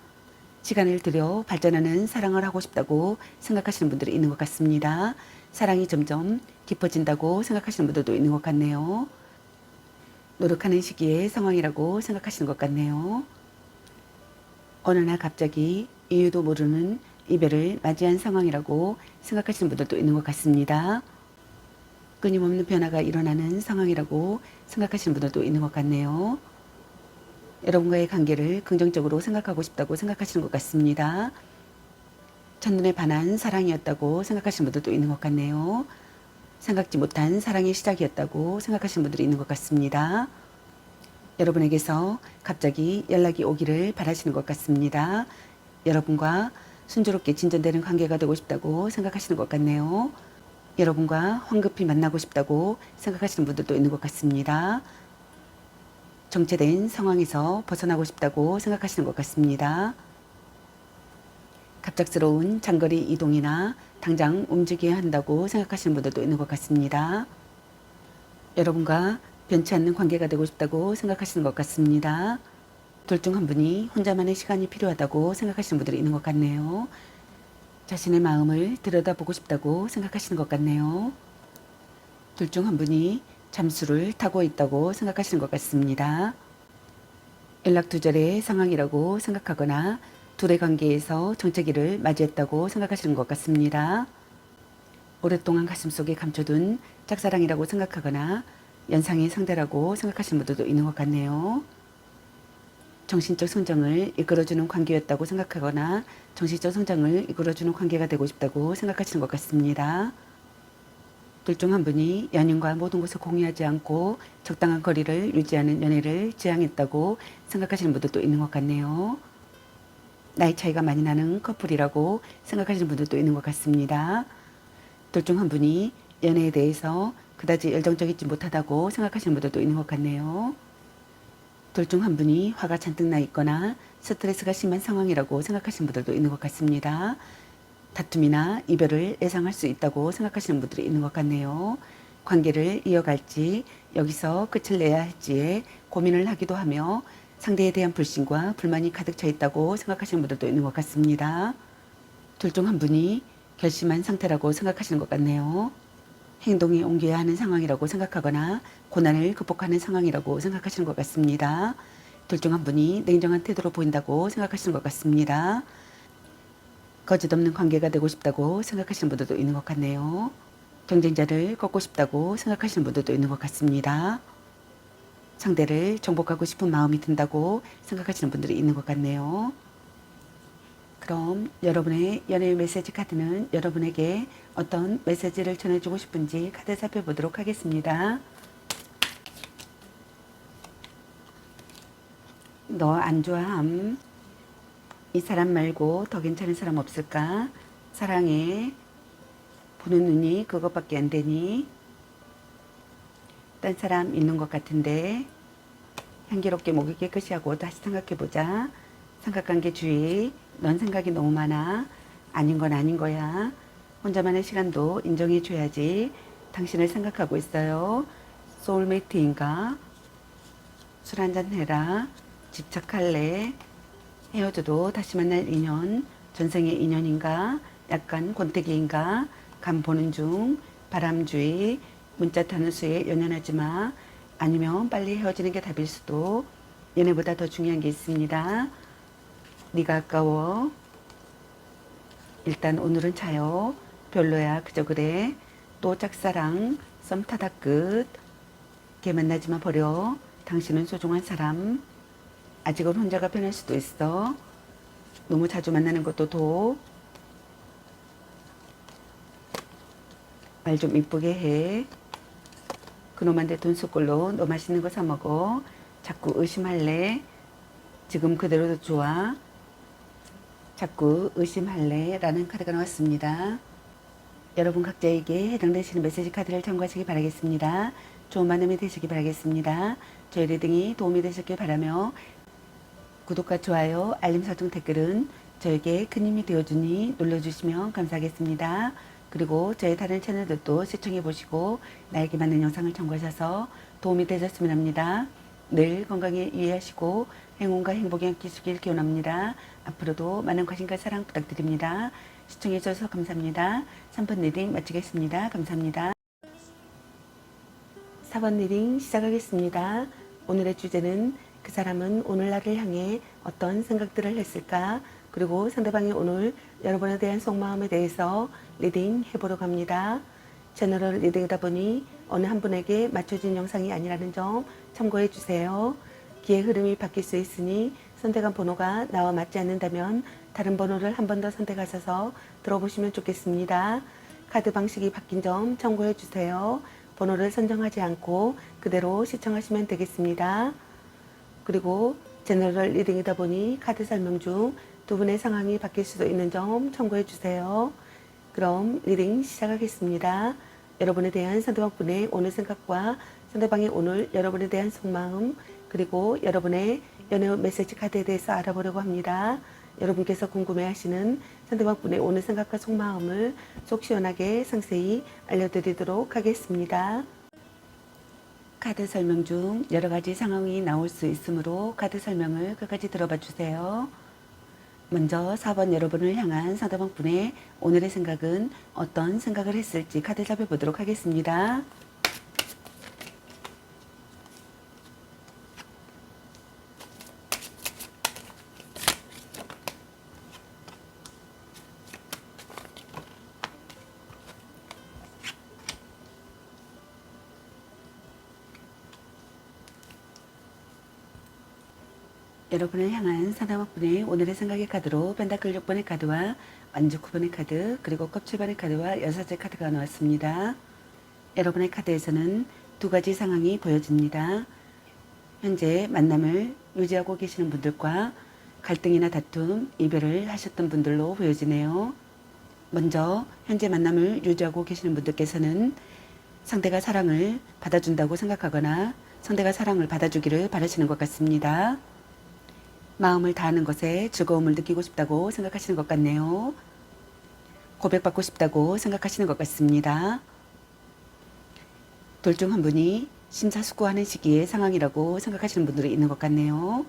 Speaker 1: 시간을 들여 발전하는 사랑을 하고 싶다고 생각하시는 분들이 있는 것 같습니다. 사랑이 점점 깊어진다고 생각하시는 분들도 있는 것 같네요. 노력하는 시기의 상황이라고 생각하시는 것 같네요. 어느 날 갑자기 이유도 모르는 이별을 맞이한 상황이라고 생각하시는 분들도 있는 것 같습니다. 끊임없는 변화가 일어나는 상황이라고 생각하시는 분들도 있는 것 같네요. 여러분과의 관계를 긍정적으로 생각하고 싶다고 생각하시는 것 같습니다. 첫눈에 반한 사랑이었다고 생각하시는 분들도 있는 것 같네요. 생각지 못한 사랑의 시작이었다고 생각하시는 분들이 있는 것 같습니다. 여러분에게서 갑자기 연락이 오기를 바라시는 것 같습니다. 여러분과 순조롭게 진전되는 관계가 되고 싶다고 생각하시는 것 같네요. 여러분과 황급히 만나고 싶다고 생각하시는 분들도 있는 것 같습니다. 정체된 상황에서 벗어나고 싶다고 생각하시는 것 같습니다. 갑작스러운 장거리 이동이나 당장 움직여야 한다고 생각하시는 분들도 있는 것 같습니다. 여러분과 변치 않는 관계가 되고 싶다고 생각하시는 것 같습니다. 둘 중 한 분이 혼자만의 시간이 필요하다고 생각하시는 분들이 있는 것 같네요. 자신의 마음을 들여다보고 싶다고 생각하시는 것 같네요. 둘 중 한 분이 잠수를 타고 있다고 생각하시는 것 같습니다. 연락두절의 상황이라고 생각하거나 둘의 관계에서 정체기를 맞이했다고 생각하시는 것 같습니다. 오랫동안 가슴속에 감춰둔 짝사랑이라고 생각하거나 연상의 상대라고 생각하시는 분들도 있는 것 같네요. 정신적 성장을 이끌어주는 관계였다고 생각하거나 정신적 성장을 이끌어주는 관계가 되고 싶다고 생각하시는 것 같습니다. 둘 중 한 분이 연인과 모든 것을 공유하지 않고 적당한 거리를 유지하는 연애를 지향했다고 생각하시는 분들도 있는 것 같네요. 나이 차이가 많이 나는 커플이라고 생각하시는 분들도 있는 것 같습니다. 둘 중 한 분이 연애에 대해서 그다지 열정적이지 못하다고 생각하시는 분들도 있는 것 같네요. 둘 중 한 분이 화가 잔뜩 나 있거나 스트레스가 심한 상황이라고 생각하시는 분들도 있는 것 같습니다. 다툼이나 이별을 예상할 수 있다고 생각하시는 분들이 있는 것 같네요. 관계를 이어갈지 여기서 끝을 내야 할지에 고민을 하기도 하며 상대에 대한 불신과 불만이 가득 차 있다고 생각하시는 분들도 있는 것 같습니다. 둘 중 한 분이 결심한 상태라고 생각하시는 것 같네요. 행동에 옮겨야 하는 상황이라고 생각하거나 고난을 극복하는 상황이라고 생각하시는 것 같습니다. 둘 중 한 분이 냉정한 태도로 보인다고 생각하시는 것 같습니다. 거짓없는 관계가 되고 싶다고 생각하시는 분들도 있는 것 같네요. 경쟁자를 꺾고 싶다고 생각하시는 분들도 있는 것 같습니다. 상대를 정복하고 싶은 마음이 든다고 생각하시는 분들이 있는 것 같네요. 그럼 여러분의 연애 메시지 카드는 여러분에게 어떤 메시지를 전해주고 싶은지 카드 살펴보도록 하겠습니다. 너 안 좋아함. 이 사람 말고 더 괜찮은 사람 없을까? 사랑해. 보는 눈이 그것밖에 안 되니? 딴 사람 있는 것 같은데 향기롭게 목이 깨끗이 하고 다시 생각해보자. 삼각관계 주의. 넌 생각이 너무 많아. 아닌 건 아닌 거야. 혼자만의 시간도 인정해줘야지. 당신을 생각하고 있어요. 소울메이트인가? 술 한잔 해라. 집착할래? 헤어져도 다시 만날 인연, 전생의 인연인가? 약간 권태기인가? 간 보는 중, 바람주의, 문자 타는 수에 연연하지 마. 아니면 빨리 헤어지는 게 답일 수도. 연애보다 더 중요한 게 있습니다. 네가 아까워. 일단 오늘은 자요. 별로야 그저 그래. 또 짝사랑, 썸 타다 끝. 걔 만나지마 버려. 당신은 소중한 사람. 아직은 혼자가 편할 수도 있어. 너무 자주 만나는 것도 도. 말 좀 이쁘게 해. 그놈한테 돈 쏠걸로 너 맛있는 거 사 먹어. 자꾸 의심할래. 지금 그대로도 좋아. 자꾸 의심할래 라는 카드가 나왔습니다. 여러분 각자에게 해당되시는 메시지 카드를 참고하시기 바라겠습니다. 좋은 만남이 되시기 바라겠습니다. 저희 리딩이 도움이 되셨길 바라며 구독과 좋아요, 알림 설정, 댓글은 저에게 큰 힘이 되어주니 눌러주시면 감사하겠습니다. 그리고 저의 다른 채널들도 시청해보시고 나에게 맞는 영상을 참고하셔서 도움이 되셨으면 합니다. 늘 건강에 유의하시고 행운과 행복이 함께하시길 기원합니다. 앞으로도 많은 관심과 사랑 부탁드립니다. 시청해 주셔서 감사합니다. 3번 리딩 마치겠습니다. 감사합니다. 4번 리딩 시작하겠습니다. 오늘의 주제는 그 사람은 오늘날을 향해 어떤 생각들을 했을까? 그리고 상대방이 오늘 여러분에 대한 속마음에 대해서 리딩 해보려고 합니다. 제너럴 리딩이다 보니 어느 한 분에게 맞춰진 영상이 아니라는 점 참고해 주세요. 기의 흐름이 바뀔 수 있으니 선택한 번호가 나와 맞지 않는다면 다른 번호를 한 번 더 선택하셔서 들어보시면 좋겠습니다. 카드 방식이 바뀐 점 참고해 주세요. 번호를 선정하지 않고 그대로 시청하시면 되겠습니다. 그리고 제너럴 리딩이다 보니 카드 설명 중 두 분의 상황이 바뀔 수도 있는 점 참고해 주세요. 그럼 리딩 시작하겠습니다. 여러분에 대한 상대방분의 오늘 생각과 상대방의 오늘 여러분에 대한 속마음, 그리고 여러분의 연애 메시지 카드에 대해서 알아보려고 합니다. 여러분께서 궁금해하시는 상대방분의 오늘 생각과 속마음을 속 시원하게 상세히 알려드리도록 하겠습니다. 카드 설명 중 여러 가지 상황이 나올 수 있으므로 카드 설명을 끝까지 들어봐 주세요. 먼저 4번 여러분을 향한 상대방분의 오늘의 생각은 어떤 생각을 했을지 카드 살펴보도록 하겠습니다. 여러분을 향한 상대방분의 오늘의 생각의 카드로 펜타클 6번의 카드와 완주 9번의 카드, 그리고 컵 7번의 카드와 6개 카드가 나왔습니다. 여러분의 카드에서는 두 가지 상황이 보여집니다. 현재 만남을 유지하고 계시는 분들과 갈등이나 다툼, 이별을 하셨던 분들로 보여지네요. 먼저 현재 만남을 유지하고 계시는 분들께서는 상대가 사랑을 받아준다고 생각하거나 상대가 사랑을 받아주기를 바라시는 것 같습니다. 마음을 다하는 것에 즐거움을 느끼고 싶다고 생각하시는 것 같네요. 고백받고 싶다고 생각하시는 것 같습니다. 둘 중 한 분이 심사숙고하는 시기의 상황이라고 생각하시는 분들이 있는 것 같네요.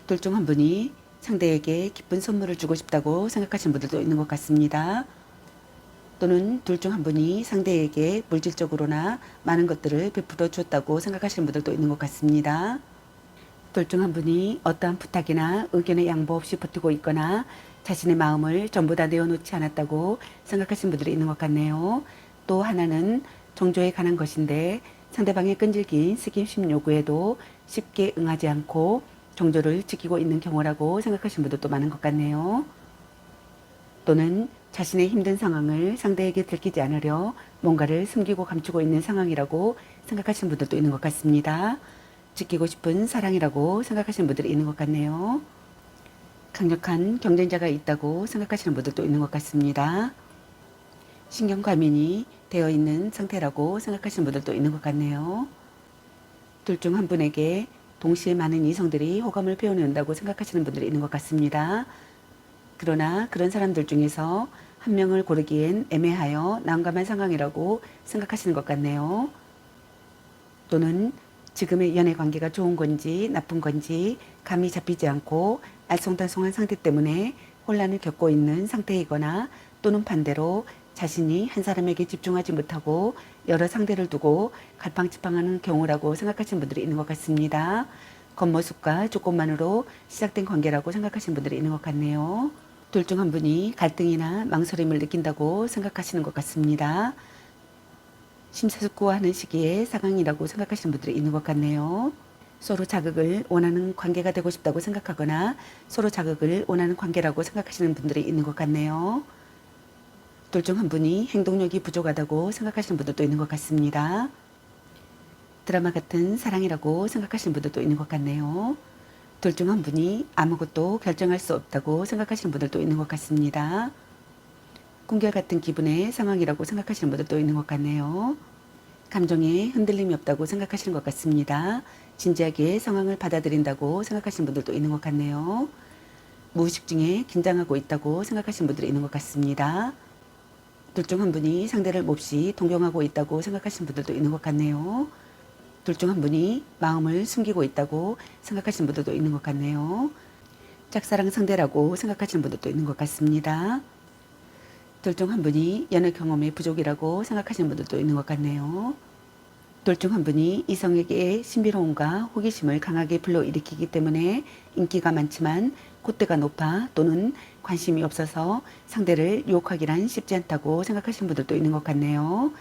Speaker 1: 둘 중 한 분이 상대에게 기쁜 선물을 주고 싶다고 생각하시는 분들도 있는 것 같습니다. 또는 둘 중 한 분이 상대에게 물질적으로나 많은 것들을 베풀어 주었다고 생각하시는 분들도 있는 것 같습니다. 둘 중 한 분이 어떠한 부탁이나 의견에 양보 없이 버티고 있거나 자신의 마음을 전부 다 내어놓지 않았다고 생각하시는 분들이 있는 것 같네요. 또 하나는 정조에 관한 것인데 상대방의 끈질긴 스킨십 요구에도 쉽게 응하지 않고 정조를 지키고 있는 경우라고 생각하시는 분들도 많은 것 같네요. 또는 자신의 힘든 상황을 상대에게 들키지 않으려 뭔가를 숨기고 감추고 있는 상황이라고 생각하시는 분들도 있는 것 같습니다. 지키고 싶은 사랑이라고 생각하시는 분들이 있는 것 같네요. 강력한 경쟁자가 있다고 생각하시는 분들도 있는 것 같습니다. 신경 과민이 되어 있는 상태라고 생각하시는 분들도 있는 것 같네요. 둘 중 한 분에게 동시에 많은 이성들이 호감을 표현한다고 생각하시는 분들이 있는 것 같습니다. 그러나 그런 사람들 중에서 한 명을 고르기엔 애매하여 난감한 상황이라고 생각하시는 것 같네요. 또는 지금의 연애 관계가 좋은 건지 나쁜 건지 감이 잡히지 않고 알쏭달쏭한 상태 때문에 혼란을 겪고 있는 상태이거나 또는 반대로 자신이 한 사람에게 집중하지 못하고 여러 상대를 두고 갈팡질팡하는 경우라고 생각하시는 분들이 있는 것 같습니다. 겉모습과 조건만으로 시작된 관계라고 생각하시는 분들이 있는 것 같네요. 둘 중 한 분이 갈등이나 망설임을 느낀다고 생각하시는 것 같습니다. 심사숙고하는 시기에 상황이라고 생각하시는 분들이 있는 것 같네요. 서로 자극을 원하는 관계가 되고 싶다고 생각하거나 서로 자극을 원하는 관계라고 생각하시는 분들이 있는 것 같네요. 둘 중 한 분이 행동력이 부족하다고 생각하시는 분들도 있는 것 같습니다. 드라마 같은 사랑이라고 생각하시는 분들도 있는 것 같네요. 둘 중 한 분이 아무것도 결정할 수 없다고 생각하시는 분들도 있는 것 같습니다. 꿈결 같은 기분의 상황이라고 생각하시는 분들도 있는 것 같네요. 감정에 흔들림이 없다고 생각하시는 것 같습니다. 진지하게 상황을 받아들인다고 생각하시는 분들도 있는 것 같네요. 무의식 중에 긴장하고 있다고 생각하시는 분들이 있는 것 같습니다. 둘 중 한 분이 상대를 몹시 동경하고 있다고 생각하시는 분들도 있는 것 같네요. 둘 중 한 분이 마음을 숨기고 있다고 생각하시는 분들도 있는 것 같네요. 짝사랑 상대라고 생각하시는 분들도 있는 것 같습니다. 둘 중 한 분이 연애 경험의 부족이라고 생각하시는 분들도 있는 것 같네요. 둘 중 한 분이 이성에게 신비로움과 호기심을 강하게 불러일으키기 때문에 인기가 많지만 콧대가 높아 또는 관심이 없어서 상대를 유혹하기란 쉽지 않다고 생각하시는 분들도 있는 것 같네요.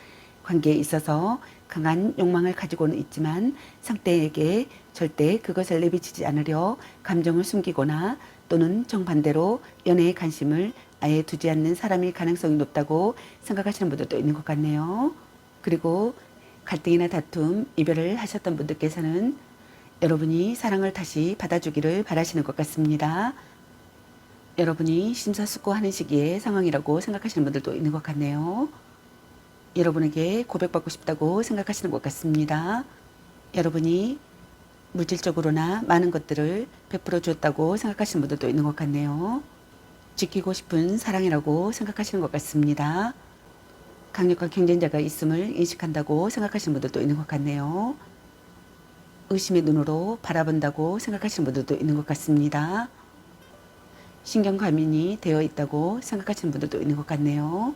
Speaker 1: 관계에 있어서 강한 욕망을 가지고는 있지만 상대에게 절대 그것을 내비치지 않으려 감정을 숨기거나 또는 정반대로 연애에 관심을 아예 두지 않는 사람일 가능성이 높다고 생각하시는 분들도 있는 것 같네요. 그리고 갈등이나 다툼, 이별을 하셨던 분들께서는 여러분이 사랑을 다시 받아주기를 바라시는 것 같습니다. 여러분이 심사숙고하는 시기의 상황이라고 생각하시는 분들도 있는 것 같네요. 여러분에게 고백받고 싶다고 생각하시는 것 같습니다. 여러분이 물질적으로나 많은 것들을 베풀어 줬다고 생각하시는 분들도 있는 것 같네요. 지키고 싶은 사랑이라고 생각하시는 것 같습니다. 강력한 경쟁자가 있음을 인식한다고 생각하시는 분들도 있는 것 같네요. 의심의 눈으로 바라본다고 생각하시는 분들도 있는 것 같습니다. 신경과민이 되어 있다고 생각하시는 분들도 있는 것 같네요.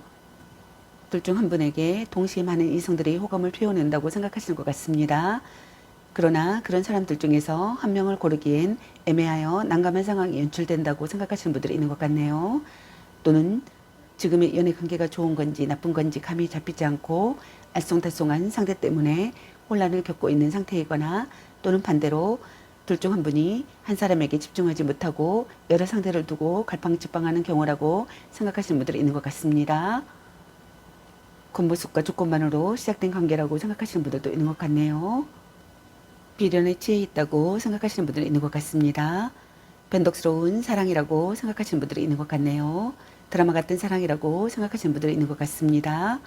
Speaker 1: 둘 중 한 분에게 동시에 많은 이성들이 호감을 표현한다고 생각하시는 것 같습니다. 그러나 그런 사람들 중에서 한 명을 고르기엔 애매하여 난감한 상황이 연출된다고 생각하시는 분들이 있는 것 같네요. 또는 지금의 연애 관계가 좋은 건지 나쁜 건지 감이 잡히지 않고 알쏭달쏭한 상대 때문에 혼란을 겪고 있는 상태이거나 또는 반대로 둘 중 한 분이 한 사람에게 집중하지 못하고 여러 상대를 두고 갈팡질팡하는 경우라고 생각하시는 분들이 있는 것 같습니다. 겉모습과 조건만으로 시작된 관계라고 생각하시는 분들도 있는 것 같네요. 비련에 취해 있다고 생각하시는 분들이 있는 것 같습니다. 변덕스러운 사랑이라고 생각하시는 분들이 있는 것 같네요. 드라마 같은 사랑이라고 생각하시는 분들이 있는 것 같습니다.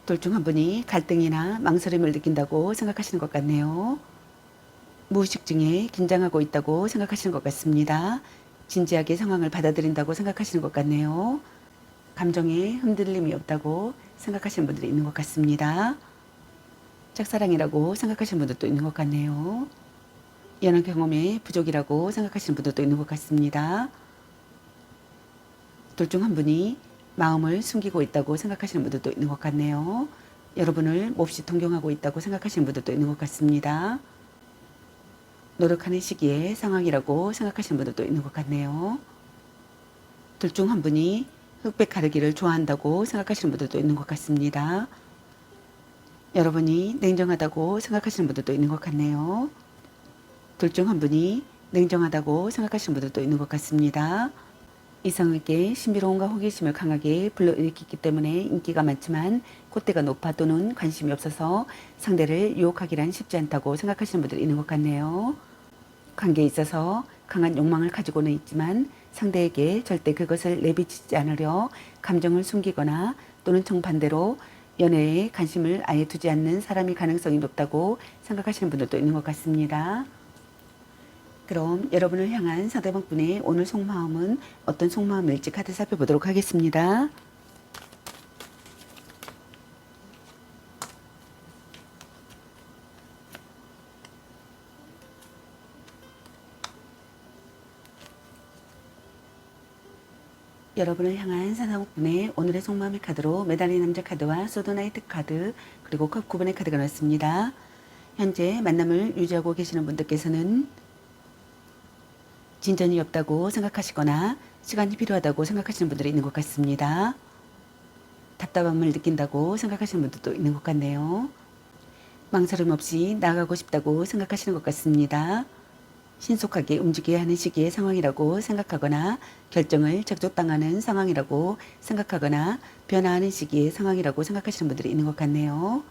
Speaker 1: 둘 중 한 분이 갈등이나 망설임을 느낀다고 생각하시는 것 같네요. 무의식 중에 긴장하고 있다고 생각하시는 것 같습니다. 진지하게 상황을 받아들인다고 생각하시는 것 같네요. 감정에 흔들림이 없다고 생각하시는 분들이 있는 것 같습니다. 짝사랑이라고 생각하시는 분들도 있는 것 같네요. 연애 경험의 부족이라고 생각하시는 분들도 있는 것 같습니다. 둘 중 한 분이 마음을 숨기고 있다고 생각하시는 분들도 있는 것 같네요. 여러분을 몹시 동경하고 있다고 생각하시는 분들도 있는 것 같습니다. 노력하는 시기의 상황이라고 생각하시는 분들도 있는 것 같네요. 둘 중 한 분이 흑백 가르기를 좋아한다고 생각하시는 분들도 있는 것 같습니다. 여러분이 냉정하다고 생각하시는 분들도 있는 것 같네요. 둘 중 한 분이 냉정하다고 생각하시는 분들도 있는 것 같습니다. 이성에게 신비로움과 호기심을 강하게 불러일으키기 때문에 인기가 많지만 콧대가 높아 또는 관심이 없어서 상대를 유혹하기란 쉽지 않다고 생각하시는 분들이 있는 것 같네요. 관계에 있어서 강한 욕망을 가지고는 있지만 상대에게 절대 그것을 내비치지 않으려 감정을 숨기거나 또는 정반대로 연애에 관심을 아예 두지 않는 사람이 가능성이 높다고 생각하시는 분들도 있는 것 같습니다. 그럼 여러분을 향한 상대방분의 오늘 속마음은 어떤 속마음일지 카드 살펴보도록 하겠습니다. 여러분을 향한 상대방분의 오늘의 속마음의 카드로 메달린 남자 카드와 소드나이트 카드 그리고 컵 9번의 카드가 나왔습니다. 현재 만남을 유지하고 계시는 분들께서는 진전이 없다고 생각하시거나 시간이 필요하다고 생각하시는 분들이 있는 것 같습니다. 답답함을 느낀다고 생각하시는 분들도 있는 것 같네요. 망설임 없이 나아가고 싶다고 생각하시는 것 같습니다. 신속하게 움직여야 하는 시기의 상황이라고 생각하거나 결정을 적족당하는 상황이라고 생각하거나 변화하는 시기의 상황이라고 생각하시는 분들이 있는 것 같네요.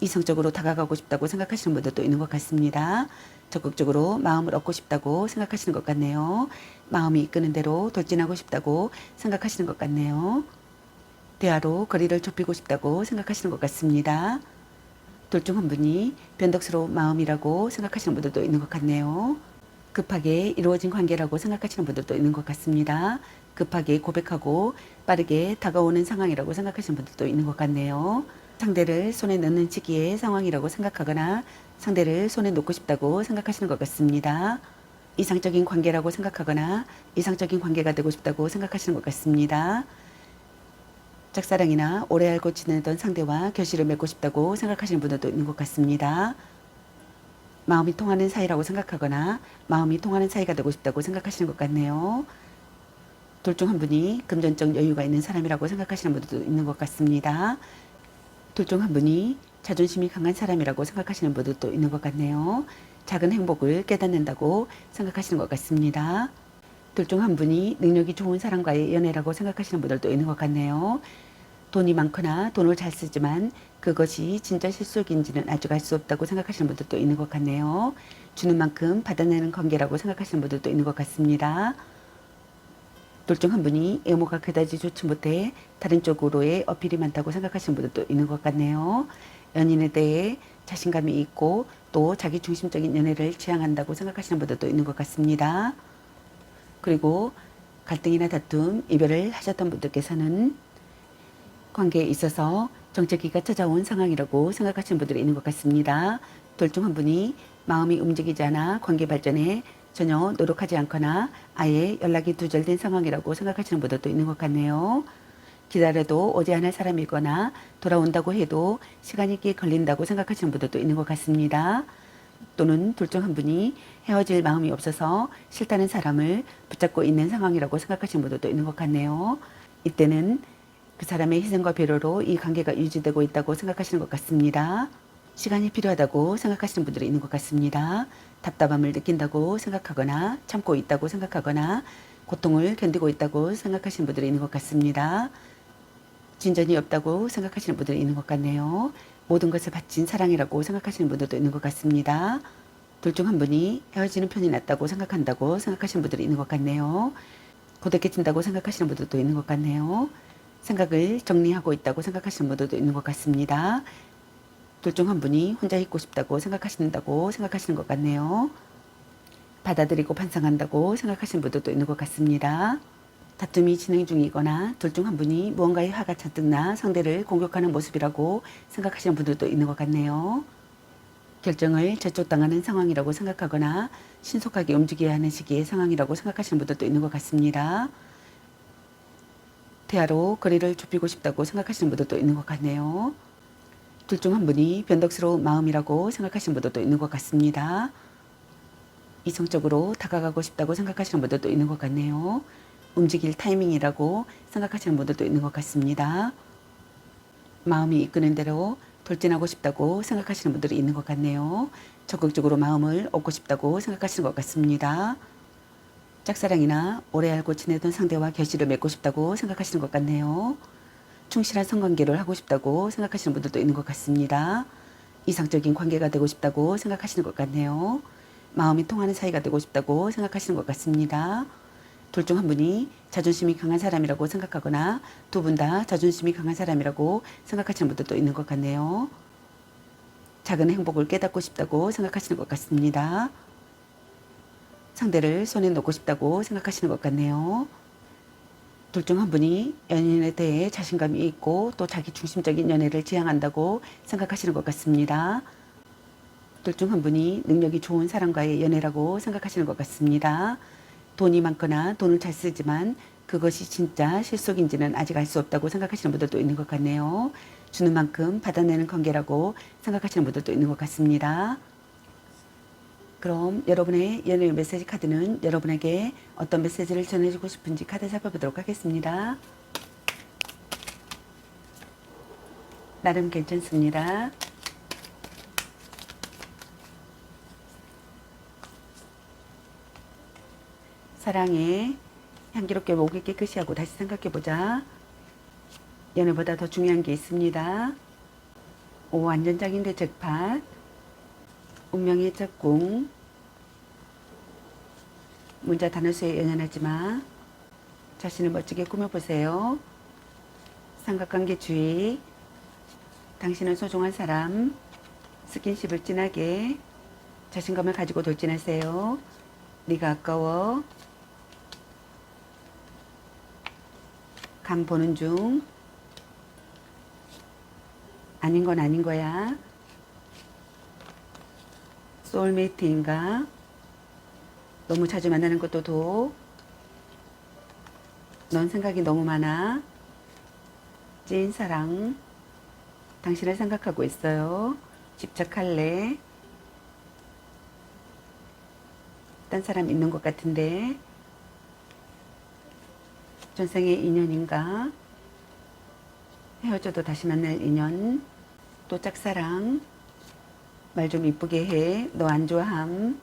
Speaker 1: 이성적으로 다가가고 싶다고 생각하시는 분들도 있는 것 같습니다. 적극적으로 마음을 얻고 싶다고 생각하시는 것 같네요. 마음이 이끄는 대로 돌진하고 싶다고 생각하시는 것 같네요. 대화로 거리를 좁히고 싶다고 생각하시는 것 같습니다. 둘 중 한 분이 변덕스러운 마음이라고 생각하시는 분들도 있는 것 같네요. 급하게 이루어진 관계라고 생각하시는 분들도 있는 것 같습니다. 급하게 고백하고 빠르게 다가오는 상황이라고 생각하시는 분들도 있는 것 같네요. 상대를 손에 넣는 시기의 상황이라고 생각하거나 상대를 손에 놓고 싶다고 생각하시는 것 같습니다. 이상적인 관계라고 생각하거나 이상적인 관계가 되고 싶다고 생각하시는 것 같습니다. 짝사랑이나 오래 알고 지내던 상대와 결실을 맺고 싶다고 생각하시는 분들도 있는 것 같습니다. 마음이 통하는 사이라고 생각하거나 마음이 통하는 사이가 되고 싶다고 생각하시는 것 같네요. 둘 중 한 분이 금전적 여유가 있는 사람이라고 생각하시는 분들도 있는 것 같습니다. 둘 중 한 분이 자존심이 강한 사람이라고 생각하시는 분들도 있는 것 같네요. 작은 행복을 깨닫는다고 생각하시는 것 같습니다. 둘 중 한 분이 능력이 좋은 사람과의 연애라고 생각하시는 분들도 있는 것 같네요. 돈이 많거나 돈을 잘 쓰지만 그것이 진짜 실속인지는 아직 알 수 없다고 생각하시는 분들도 있는 것 같네요. 주는 만큼 받아내는 관계라고 생각하시는 분들도 있는 것 같습니다. 둘 중 한 분이 외모가 그다지 좋지 못해 다른 쪽으로의 어필이 많다고 생각하시는 분들도 있는 것 같네요. 연인에 대해 자신감이 있고 또 자기 중심적인 연애를 지향한다고 생각하시는 분들도 있는 것 같습니다. 그리고 갈등이나 다툼, 이별을 하셨던 분들께서는 관계에 있어서 정체기가 찾아온 상황이라고 생각하시는 분들이 있는 것 같습니다. 둘 중 한 분이 마음이 움직이지 않아 관계 발전에 전혀 노력하지 않거나 아예 연락이 두절된 상황이라고 생각하시는 분들도 있는 것 같네요. 기다려도 오지 않을 사람이거나 돌아온다고 해도 시간이 꽤 걸린다고 생각하시는 분들도 있는 것 같습니다. 또는 둘 중 한 분이 헤어질 마음이 없어서 싫다는 사람을 붙잡고 있는 상황이라고 생각하시는 분들도 있는 것 같네요. 이때는 그 사람의 희생과 배려로 이 관계가 유지되고 있다고 생각하시는 것 같습니다. 시간이 필요하다고 생각하시는 분들이 있는 것 같습니다. 답답함을 느낀다고 생각하거나 참고 있다고 생각하거나 고통을 견디고 있다고 생각하시는 분들이 있는 것 같습니다. 진전이 없다고 생각하시는 분들이 있는 것 같네요. 모든 것을 바친 사랑이라고 생각하시는 분들도 있는 것 같습니다. 둘 중 한 분이 헤어지는 편이 낫다고 생각한다고 생각하시는 분들이 있는 것 같네요. 고독해진다고 생각하시는 분들도 있는 것 같네요. 생각을 정리하고 있다고 생각하시는 분들도 있는 것 같습니다. 둘 중 한 분이 혼자 있고 싶다고 생각하신다고 생각하시는 것 같네요. 받아들이고 반성한다고 생각하시는 분들도 있는 것 같습니다. 다툼이 진행 중이거나 둘 중 한 분이 무언가에 화가 잔뜩 나 상대를 공격하는 모습이라고 생각하시는 분들도 있는 것 같네요. 결정을 저촉당하는 상황이라고 생각하거나 신속하게 움직여야 하는 시기의 상황이라고 생각하시는 분들도 있는 것 같습니다. 대화로 거리를 좁히고 싶다고 생각하시는 분들도 있는 것 같네요. 둘 중 한 분이 변덕스러운 마음이라고 생각하시는 분들도 있는 것 같습니다. 이성적으로 다가가고 싶다고 생각하시는 분들도 있는 것 같네요. 움직일 타이밍이라고 생각하시는 분들도 있는 것 같습니다. 마음이 이끄는 대로 돌진하고 싶다고 생각하시는 분들이 있는 것 같네요. 적극적으로 마음을 얻고 싶다고 생각하시는 것 같습니다. 짝사랑이나 오래 알고 지내던 상대와 결실을 맺고 싶다고 생각하시는 것 같네요. 충실한 성관계를 하고 싶다고 생각하시는 분들도 있는 것 같습니다. 이상적인 관계가 되고 싶다고 생각하시는 것 같네요. 마음이 통하는 사이가 되고 싶다고 생각하시는 것 같습니다. 둘 중 한 분이 자존심이 강한 사람이라고 생각하거나 두 분 다 자존심이 강한 사람이라고 생각하시는 분들도 있는 것 같네요. 작은 행복을 깨닫고 싶다고 생각하시는 것 같습니다. 상대를 손에 놓고 싶다고 생각하시는 것 같네요. 둘 중 한 분이 연인에 대해 자신감이 있고 또 자기 중심적인 연애를 지향한다고 생각하시는 것 같습니다. 둘 중 한 분이 능력이 좋은 사람과의 연애라고 생각하시는 것 같습니다. 돈이 많거나 돈을 잘 쓰지만 그것이 진짜 실속인지는 아직 알 수 없다고 생각하시는 분들도 있는 것 같네요. 주는 만큼 받아내는 관계라고 생각하시는 분들도 있는 것 같습니다. 그럼 여러분의 연애 메시지 카드는 여러분에게 어떤 메시지를 전해주고 싶은지 카드 살펴보도록 하겠습니다. 나름 괜찮습니다. 사랑해. 향기롭게 목을 깨끗이 하고 다시 생각해보자. 연애보다 더 중요한 게 있습니다. 오, 완전장인데 잭팟. 운명의 짝꿍. 문자 단어수에 연연하지 마. 자신을 멋지게 꾸며보세요. 삼각관계 주의. 당신은 소중한 사람. 스킨십을 진하게. 자신감을 가지고 돌진하세요. 네가 아까워. 감 보는 중. 아닌 건 아닌 거야. 소울메이트인가? 너무 자주 만나는 것도 독. 넌 생각이 너무 많아. 찐사랑. 당신을 생각하고 있어요. 집착할래? 딴 사람 있는 것 같은데. 전생의 인연인가? 헤어져도 다시 만날 인연. 또 짝사랑. 말 좀 이쁘게 해. 너 안 좋아함.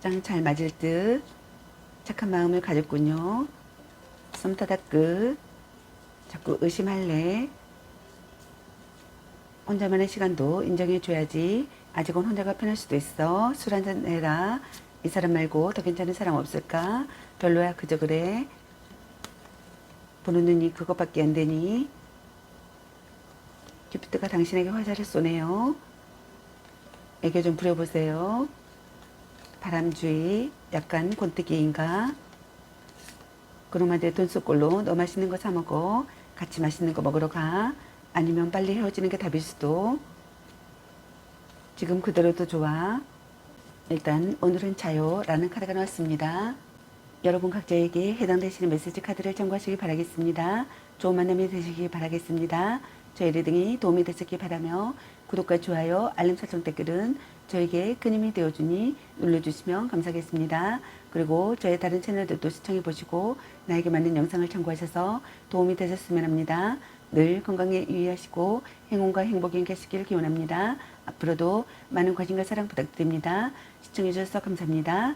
Speaker 1: 짱 잘 맞을 듯. 착한 마음을 가졌군요. 썸타다 끝. 자꾸 의심할래. 혼자만의 시간도 인정해줘야지. 아직은 혼자가 편할 수도 있어. 술 한잔 해라. 이 사람 말고 더 괜찮은 사람 없을까? 별로야 그저 그래. 보는 눈이 그것밖에 안 되니. 큐피트가 당신에게 화살을 쏘네요. 애교 좀 부려보세요. 바람주의, 약간 곤뜨기인가? 그놈한테 돈 쏠 걸로 너 맛있는 거 사 먹어. 같이 맛있는 거 먹으러 가. 아니면 빨리 헤어지는 게 답일 수도. 지금 그대로도 좋아. 일단 오늘은 자요 라는 카드가 나왔습니다. 여러분 각자에게 해당되시는 메시지 카드를 참고하시기 바라겠습니다. 좋은 만남이 되시기 바라겠습니다. 저희 리딩이 도움이 되셨기 바라며 구독과 좋아요, 알림 설정 댓글은 저에게 큰 힘이 되어주니 눌러주시면 감사하겠습니다. 그리고 저의 다른 채널들도 시청해 보시고 나에게 맞는 영상을 참고하셔서 도움이 되셨으면 합니다. 늘 건강에 유의하시고 행운과 행복이 계시길 기원합니다. 앞으로도 많은 관심과 사랑 부탁드립니다. 시청해 주셔서 감사합니다.